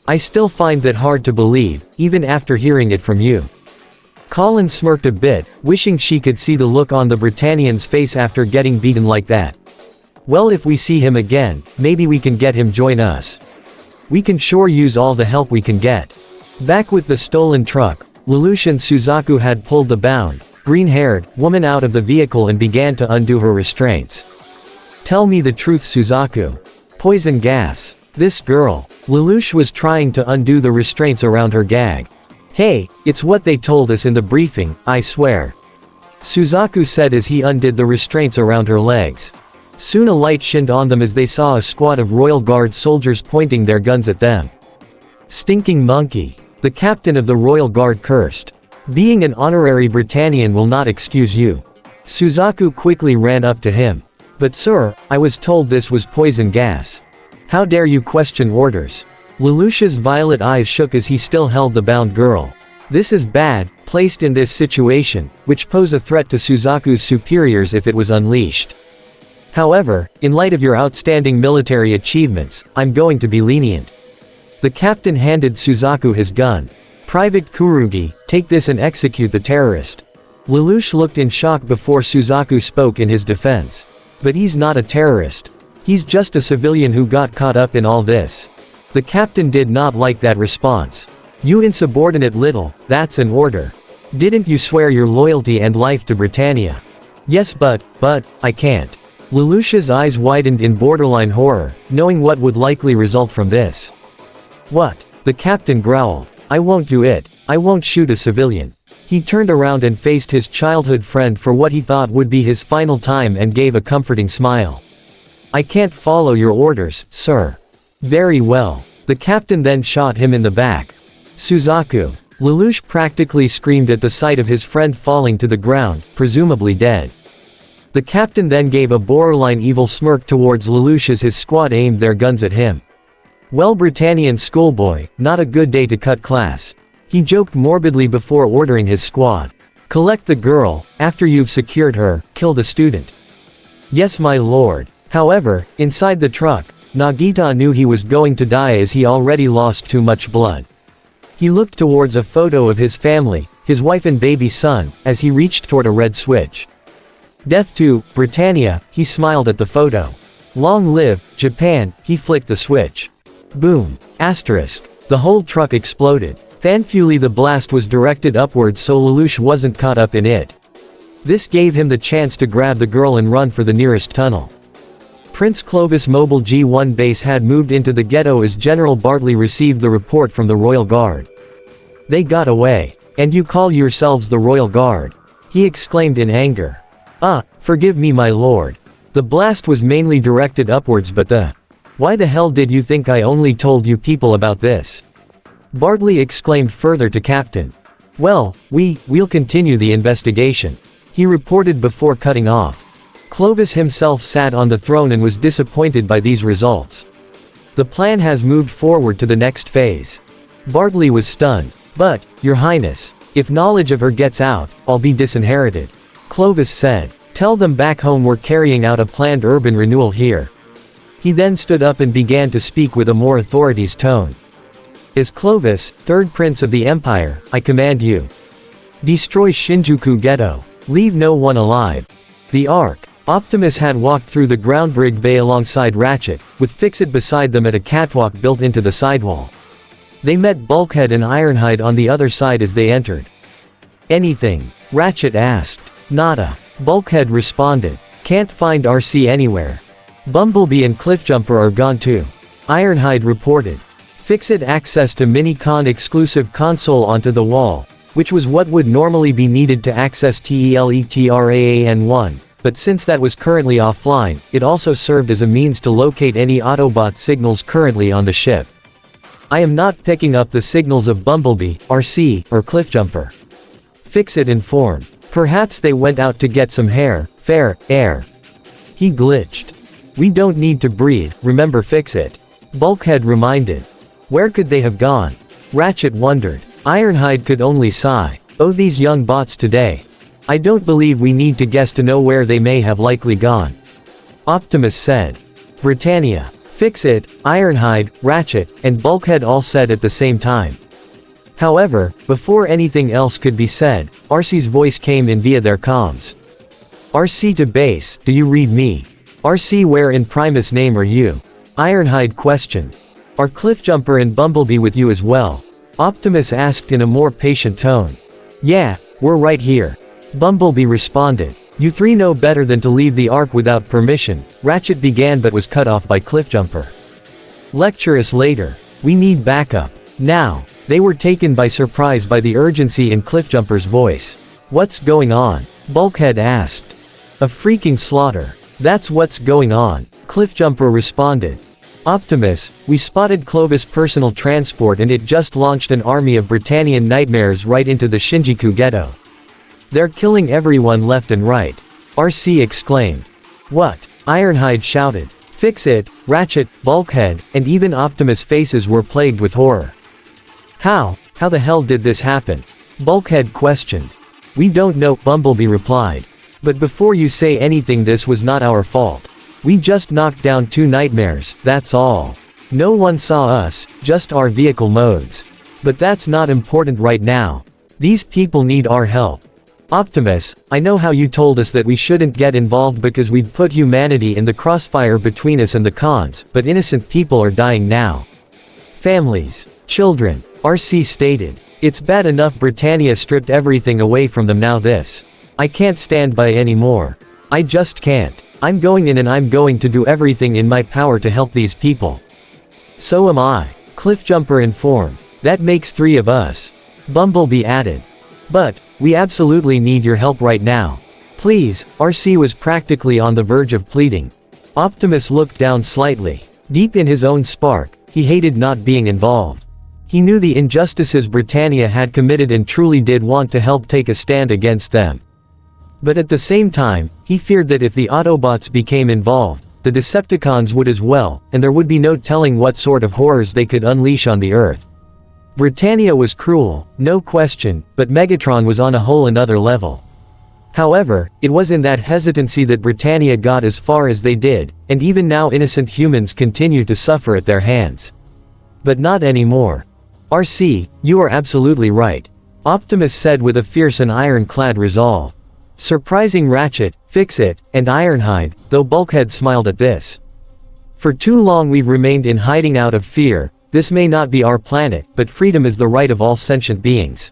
I still find that hard to believe, even after hearing it from you. Colin smirked a bit, wishing she could see the look on the Britannian's face after getting beaten like that. Well, if we see him again, maybe we can get him join us. We can sure use all the help we can get. Back with the stolen truck, Lelouch and Suzaku had pulled the bound, green-haired woman out of the vehicle and began to undo her restraints. Tell me the truth, Suzaku. Poison gas. This girl. Lelouch was trying to undo the restraints around her gag. Hey, it's what they told us in the briefing, I swear. Suzaku said as he undid the restraints around her legs. Soon a light shined on them as they saw a squad of Royal Guard soldiers pointing their guns at them. Stinking monkey. The captain of the Royal Guard cursed. Being an honorary Britannian will not excuse you. Suzaku quickly ran up to him. But sir, I was told this was poison gas. How dare you question orders? Lelouch's violet eyes shook as he still held the bound girl. This is bad, placed in this situation, which pose a threat to Suzaku's superiors if it was unleashed. However, in light of your outstanding military achievements, I'm going to be lenient. The captain handed Suzaku his gun. Private Kurugi, take this and execute the terrorist. Lelouch looked in shock before Suzaku spoke in his defense. But he's not a terrorist. He's just a civilian who got caught up in all this. The captain did not like that response. You insubordinate little, that's an order. Didn't you swear your loyalty and life to Britannia? Yes, but, I can't. Lelouch's eyes widened in borderline horror, knowing what would likely result from this. What? The captain growled. I won't do it. I won't shoot a civilian. He turned around and faced his childhood friend for what he thought would be his final time and gave a comforting smile. I can't follow your orders, sir. Very well. The captain then shot him in the back. Suzaku. Lelouch practically screamed at the sight of his friend falling to the ground, presumably dead. The captain then gave a borderline evil smirk towards Lelouch as his squad aimed their guns at him. Well, Britannian schoolboy, not a good day to cut class. He joked morbidly before ordering his squad. Collect the girl, after you've secured her, kill the student. Yes, my lord. However, inside the truck, Nagita knew he was going to die as he already lost too much blood. He looked towards a photo of his family, his wife and baby son, as he reached toward a red switch. Death to Britannia, he smiled at the photo. Long live Japan, he flicked the switch. Boom. Asterisk. The whole truck exploded. Thankfully the blast was directed upwards so Lelouch wasn't caught up in it. This gave him the chance to grab the girl and run for the nearest tunnel. Prince Clovis Mobile G1 base had moved into the ghetto as General Bartley received the report from the Royal Guard. They got away. And you call yourselves the Royal Guard? He exclaimed in anger. Forgive me, my lord. The blast was mainly directed upwards, but why the hell did you think I only told you people about this? Bartley exclaimed further to Captain. Well, we'll continue the investigation. He reported before cutting off. Clovis himself sat on the throne and was disappointed by these results. The plan has moved forward to the next phase. Bartley was stunned. But, Your Highness, if knowledge of her gets out, I'll be disinherited. Clovis said. Tell them back home we're carrying out a planned urban renewal here. He then stood up and began to speak with a more authorities tone. As Clovis, third prince of the empire, I command you. Destroy Shinjuku Ghetto. Leave no one alive. The Ark. Optimus had walked through the ground brig bay alongside Ratchet, with Fix-It beside them at a catwalk built into the sidewall. They met Bulkhead and Ironhide on the other side as they entered. Anything? Ratchet asked. Nada. Bulkhead responded. Can't find RC anywhere. Bumblebee and Cliffjumper are gone too. Ironhide reported. Fix-It access to Minicon exclusive console onto the wall, which was what would normally be needed to access TELETRAAN1, but since that was currently offline, it also served as a means to locate any Autobot signals currently on the ship. I am not picking up the signals of Bumblebee, RC, or Cliffjumper. Fix-It informed. Perhaps they went out to get some air. He glitched. We don't need to breathe, remember Fix-It. Bulkhead reminded. Where could they have gone? Ratchet wondered. Ironhide could only sigh. Oh, these young bots today. I don't believe we need to guess to know where they may have likely gone. Optimus said. Britannia. Fix it, Ironhide, Ratchet, and Bulkhead all said at the same time. However, before anything else could be said, RC's voice came in via their comms. RC to base, do you read me? RC, where in Primus name are you? Ironhide questioned. Are Cliffjumper and Bumblebee with you as well? Optimus asked in a more patient tone. Yeah, we're right here. Bumblebee responded. You three know better than to leave the Ark without permission, Ratchet began but was cut off by Cliffjumper. Lecture us later. We need backup. Now. They were taken by surprise by the urgency in Cliffjumper's voice. What's going on? Bulkhead asked. A freaking slaughter. That's what's going on, Cliffjumper responded. Optimus, we spotted Clovis personal transport and it just launched an army of Britannian nightmares right into the Shinjuku ghetto. They're killing everyone left and right. RC exclaimed. What? Ironhide shouted. Fix it, Ratchet, Bulkhead, and even Optimus' faces were plagued with horror. How the hell did this happen? Bulkhead questioned. We don't know, Bumblebee replied. But before you say anything, this was not our fault. We just knocked down 2 nightmares, that's all. No one saw us, just our vehicle modes. But that's not important right now. These people need our help. Optimus, I know how you told us that we shouldn't get involved because we'd put humanity in the crossfire between us and the cons, but innocent people are dying now. Families, children, RC stated. It's bad enough Britannia stripped everything away from them, now this. I can't stand by anymore. I just can't. I'm going in and I'm going to do everything in my power to help these people. So am I, Cliffjumper informed. That makes 3 of us. Bumblebee added. But, we absolutely need your help right now. Please, RC was practically on the verge of pleading. Optimus looked down slightly. Deep in his own spark, he hated not being involved. He knew the injustices Britannia had committed and truly did want to help take a stand against them. But at the same time, he feared that if the Autobots became involved, the Decepticons would as well, and there would be no telling what sort of horrors they could unleash on the Earth. Britannia was cruel, no question, but Megatron was on a whole another level. However, it was in that hesitancy that Britannia got as far as they did, and even now innocent humans continue to suffer at their hands. But not anymore. RC, you are absolutely right. Optimus said with a fierce and ironclad resolve. Surprising Ratchet, Fix It, and Ironhide, though Bulkhead smiled at this. For too long we've remained in hiding out of fear. This may not be our planet, but freedom is the right of all sentient beings.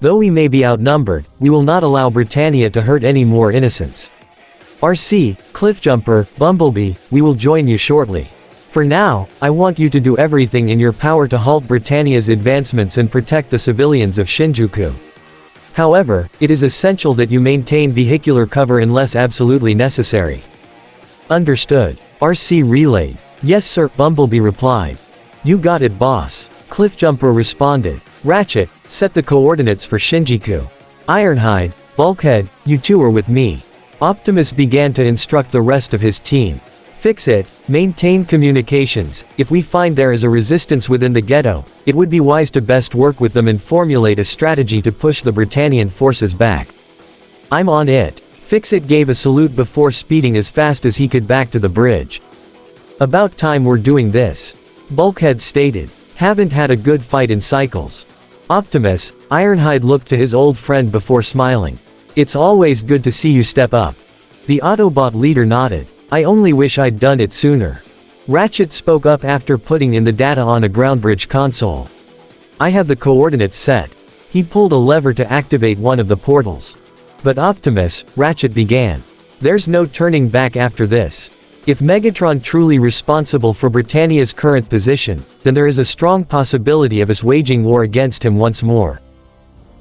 Though we may be outnumbered, we will not allow Britannia to hurt any more innocents. RC, Cliffjumper, Bumblebee, we will join you shortly. For now, I want you to do everything in your power to halt Britannia's advancements and protect the civilians of Shinjuku. However, it is essential that you maintain vehicular cover unless absolutely necessary. Understood. RC relayed. Yes sir, Bumblebee replied. You got it boss. Cliffjumper responded. Ratchet, set the coordinates for Shinjuku. Ironhide, Bulkhead, you two are with me. Optimus began to instruct the rest of his team. Fix It, maintain communications. If we find there is a resistance within the ghetto, it would be wise to best work with them and formulate a strategy to push the Britannian forces back. I'm on it. Fix It gave a salute before speeding as fast as he could back to the bridge. About time we're doing this. Bulkhead stated. Haven't had a good fight in cycles. Optimus, Ironhide looked to his old friend before smiling. It's always good to see you step up. The Autobot leader nodded. I only wish I'd done it sooner. Ratchet spoke up after putting in the data on a ground bridge console. I have the coordinates set. He pulled a lever to activate one of the portals. But Optimus, Ratchet began. There's no turning back after this. If Megatron truly responsible for Britannia's current position, then there is a strong possibility of us waging war against him once more.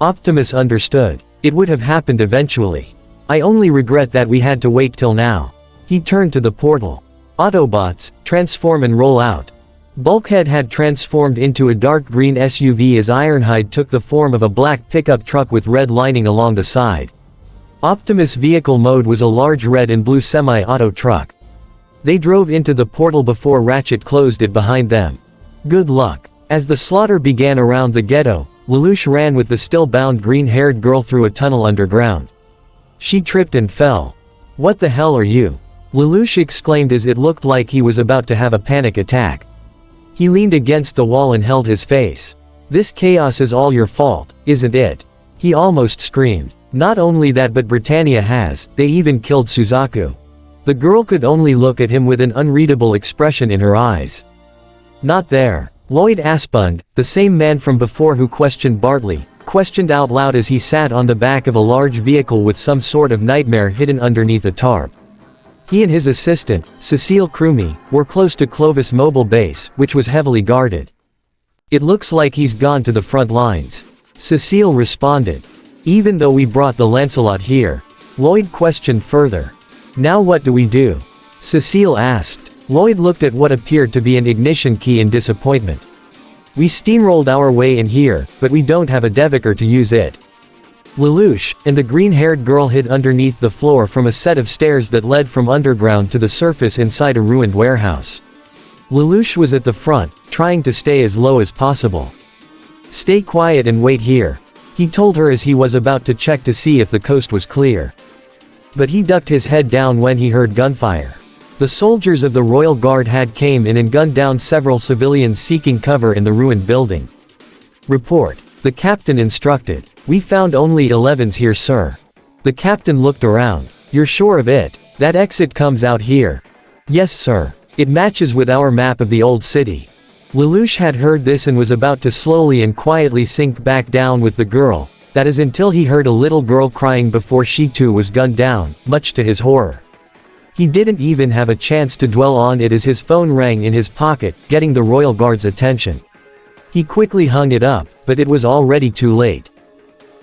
Optimus understood. It would have happened eventually. I only regret that we had to wait till now. He turned to the portal. Autobots, transform and roll out. Bulkhead had transformed into a dark green SUV as Ironhide took the form of a black pickup truck with red lining along the side. Optimus' vehicle mode was a large red and blue semi-auto truck. They drove into the portal before Ratchet closed it behind them. Good luck. As the slaughter began around the ghetto, Lelouch ran with the still-bound green-haired girl through a tunnel underground. She tripped and fell. "What the hell are you?" Lelouch exclaimed as it looked like he was about to have a panic attack. He leaned against the wall and held his face. "This chaos is all your fault, isn't it?" He almost screamed. "Not only that, but Britannia they even killed Suzaku." The girl could only look at him with an unreadable expression in her eyes. "Not there." Lloyd Aspund, the same man from before who questioned Bartley, questioned out loud as he sat on the back of a large vehicle with some sort of nightmare hidden underneath a tarp. He and his assistant, Cecile Crumey, were close to Clovis Mobile Base, which was heavily guarded. "It looks like he's gone to the front lines," Cecile responded. "Even though we brought the Lancelot here," Lloyd questioned further. "Now what do we do?" Cecile asked. Lloyd looked at what appeared to be an ignition key in disappointment. "We steamrolled our way in here, but we don't have a devicker to use it." Lelouch and the green-haired girl hid underneath the floor from a set of stairs that led from underground to the surface inside a ruined warehouse. Lelouch was at the front, trying to stay as low as possible. "Stay quiet and wait here," he told her as he was about to check to see if the coast was clear. But he ducked his head down when he heard gunfire. The soldiers of the Royal Guard had came in and gunned down several civilians seeking cover in the ruined building. "Report," the captain instructed. "We found only 11s here, sir." The captain looked around. "You're sure of it? That exit comes out here?" "Yes, sir. It matches with our map of the old city." Lelouch had heard this and was about to slowly and quietly sink back down with the girl, that is until he heard a little girl crying before she too was gunned down, much to his horror. He didn't even have a chance to dwell on it as his phone rang in his pocket, getting the Royal Guard's attention. He quickly hung it up, but it was already too late.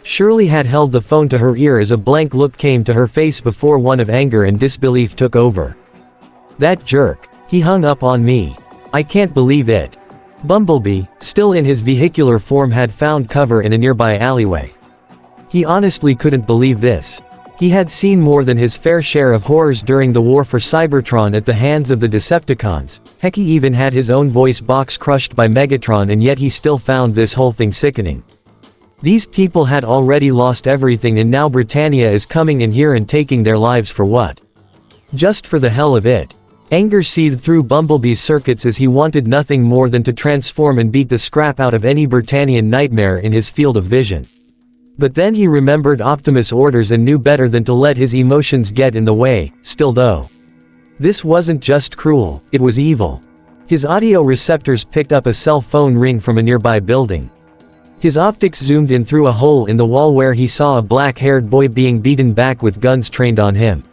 Shirley had held the phone to her ear as a blank look came to her face before one of anger and disbelief took over. "That jerk. He hung up on me. I can't believe it." Bumblebee, still in his vehicular form, had found cover in a nearby alleyway. He honestly couldn't believe this. He had seen more than his fair share of horrors during the war for Cybertron at the hands of the Decepticons. Heck, he even had his own voice box crushed by Megatron, and yet he still found this whole thing sickening. These people had already lost everything, and now Britannia is coming in here and taking their lives for what? Just for the hell of it. Anger seethed through Bumblebee's circuits as he wanted nothing more than to transform and beat the scrap out of any Britannian nightmare in his field of vision. But then he remembered Optimus' orders and knew better than to let his emotions get in the way. Still though, this wasn't just cruel, it was evil. His audio receptors picked up a cell phone ring from a nearby building. His optics zoomed in through a hole in the wall where he saw a black-haired boy being beaten back with guns trained on him.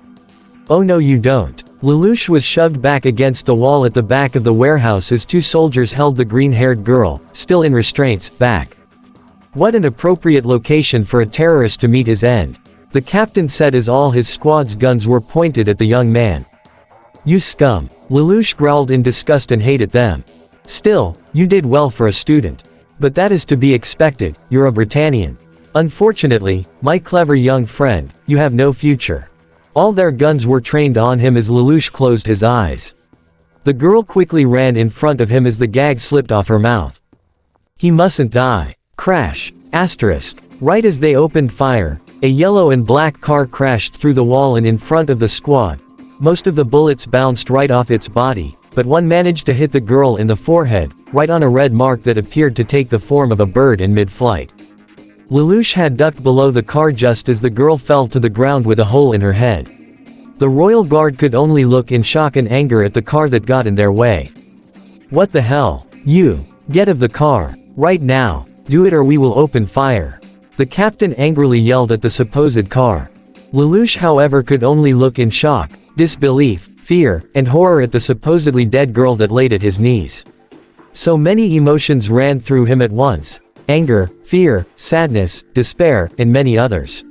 "Oh no, you don't." Lelouch was shoved back against the wall at the back of the warehouse as two soldiers held the green-haired girl, still in restraints, back. What an appropriate location for a terrorist to meet his end, the captain said as all his squad's guns were pointed at the young man. "You scum." Lelouch growled in disgust and hate at them. "Still, you did well for a student. But that is to be expected, you're a Britannian. Unfortunately, my clever young friend, you have no future." All their guns were trained on him as Lelouch closed his eyes. The girl quickly ran in front of him as the gag slipped off her mouth. "He mustn't die." Crash. Asterisk. Right as they opened fire, a yellow and black car crashed through the wall and in front of the squad. Most of the bullets bounced right off its body, but one managed to hit the girl in the forehead, right on a red mark that appeared to take the form of a bird in mid-flight. Lelouch had ducked below the car just as the girl fell to the ground with a hole in her head. The Royal Guard could only look in shock and anger at the car that got in their way. "What the hell? You! Get of the car! Right now! Do it or we will open fire!" The captain angrily yelled at the supposed car. Lelouch, however, could only look in shock, disbelief, fear, and horror at the supposedly dead girl that laid at his knees. So many emotions ran through him at once: anger, fear, sadness, despair, and many others.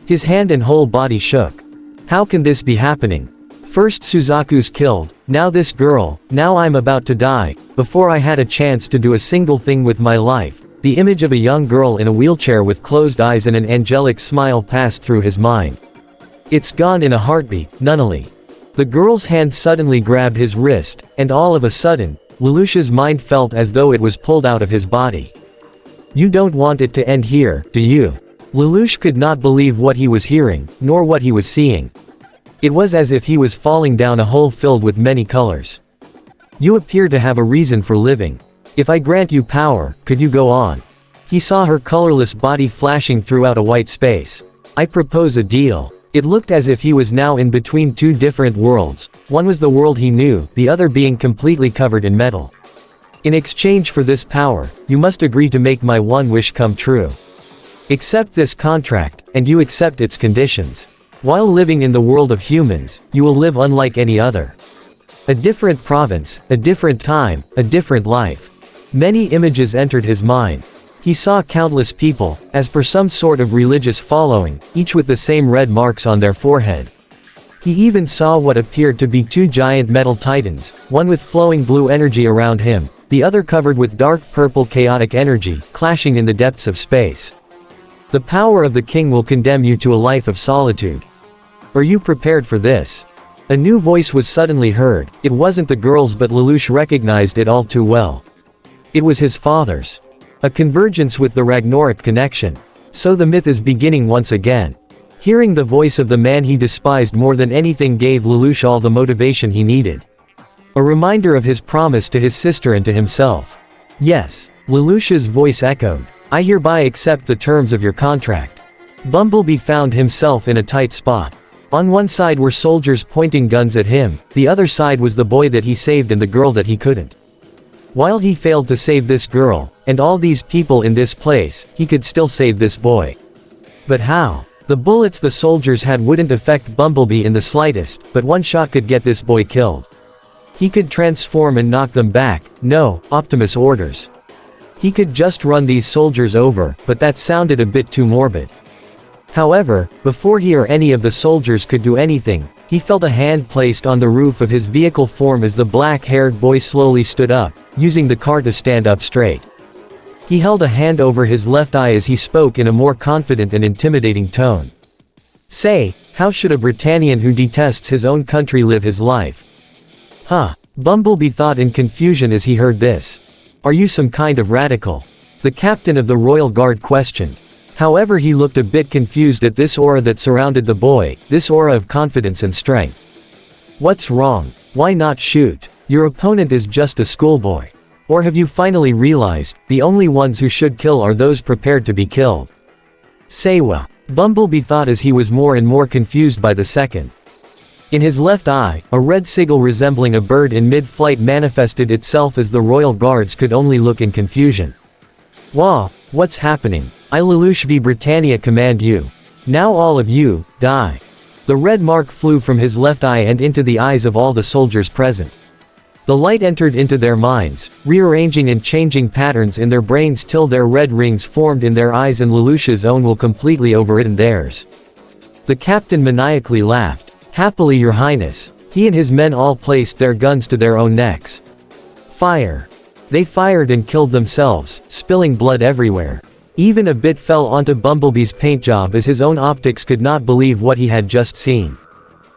His hand and whole body shook. How can this be happening? First Suzaku's killed, now this girl, now I'm about to die, before I had a chance to do a single thing with my life. The image of a young girl in a wheelchair with closed eyes and an angelic smile passed through his mind. It's gone in a heartbeat, Nunnally. The girl's hand suddenly grabbed his wrist, and all of a sudden, Lelouch's mind felt as though it was pulled out of his body. You don't want it to end here, do you? Lelouch could not believe what he was hearing, nor what he was seeing. It was as if he was falling down a hole filled with many colors. You appear to have a reason for living. If I grant you power, could you go on? He saw her colorless body flashing throughout a white space. I propose a deal. It looked as if he was now in between two different worlds. One was the world he knew, the other being completely covered in metal. In exchange for this power, you must agree to make my one wish come true. Accept this contract, and you accept its conditions. While living in the world of humans, you will live unlike any other. A different province, a different time, a different life. Many images entered his mind. He saw countless people, as per some sort of religious following, each with the same red marks on their forehead. He even saw what appeared to be two giant metal titans, one with flowing blue energy around him, the other covered with dark purple chaotic energy, clashing in the depths of space. The power of the king will condemn you to a life of solitude. Are you prepared for this? A new voice was suddenly heard. It wasn't the girl's, but Lelouch recognized it all too well. It was his father's. A convergence with the Ragnarok connection. So the myth is beginning once again. Hearing the voice of the man he despised more than anything gave Lelouch all the motivation he needed. A reminder of his promise to his sister and to himself. Yes, Lelouch's voice echoed. I hereby accept the terms of your contract. Bumblebee found himself in a tight spot. On one side were soldiers pointing guns at him, the other side was the boy that he saved and the girl that he couldn't. While he failed to save this girl, and all these people in this place, he could still save this boy. But how? The bullets the soldiers had wouldn't affect Bumblebee in the slightest, but one shot could get this boy killed. He could transform and knock them back. No, Optimus orders. He could just run these soldiers over, but that sounded a bit too morbid. However, before he or any of the soldiers could do anything, he felt a hand placed on the roof of his vehicle form as the black-haired boy slowly stood up, using the car to stand up straight. He held a hand over his left eye as he spoke in a more confident and intimidating tone. Say, how should a Britannian who detests his own country live his life? Huh? Bumblebee thought in confusion as he heard this. Are you some kind of radical? The captain of the Royal Guard questioned. However, he looked a bit confused at this aura that surrounded the boy, this aura of confidence and strength. What's wrong? Why not shoot? Your opponent is just a schoolboy. Or have you finally realized, the only ones who should kill are those prepared to be killed? Saywa. Bumblebee thought as he was more and more confused by the second. In his left eye, a red sigil resembling a bird in mid-flight manifested itself as the Royal Guards could only look in confusion. Wah, what's happening? I Lelouch v Britannia command you. Now all of you, die. The red mark flew from his left eye and into the eyes of all the soldiers present. The light entered into their minds, rearranging and changing patterns in their brains till their red rings formed in their eyes and Lelouch's own will completely overridden theirs. The captain maniacally laughed. Happily, your highness. He and his men all placed their guns to their own necks. Fire. They fired and killed themselves, spilling blood everywhere. Even a bit fell onto Bumblebee's paint job as his own optics could not believe what he had just seen.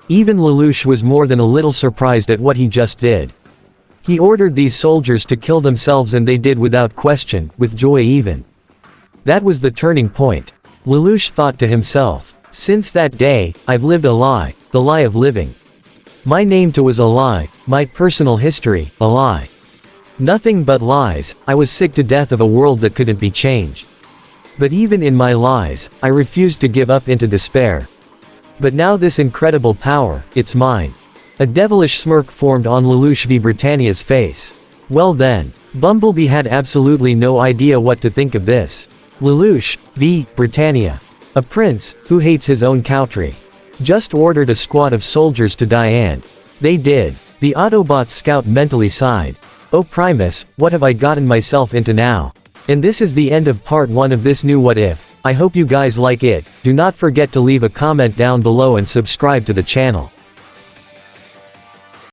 Even Lelouch was more than a little surprised at what he just did. He ordered these soldiers to kill themselves and they did without question, with joy even. That was the turning point. Lelouch thought to himself. Since that day, I've lived a lie, the lie of living. My name too was a lie, my personal history, a lie. Nothing but lies. I was sick to death of a world that couldn't be changed. But even in my lies, I refused to give up into despair. But now this incredible power, it's mine. A devilish smirk formed on Lelouch v Britannia's face. Well then, Bumblebee had absolutely no idea what to think of this. Lelouch v Britannia. A prince, who hates his own country. Just ordered a squad of soldiers to die and they did. The Autobot scout mentally sighed. Oh Primus, what have I gotten myself into now? And this is the end of part 1 of this new What If. I hope you guys like it. Do not forget to leave a comment down below and subscribe to the channel.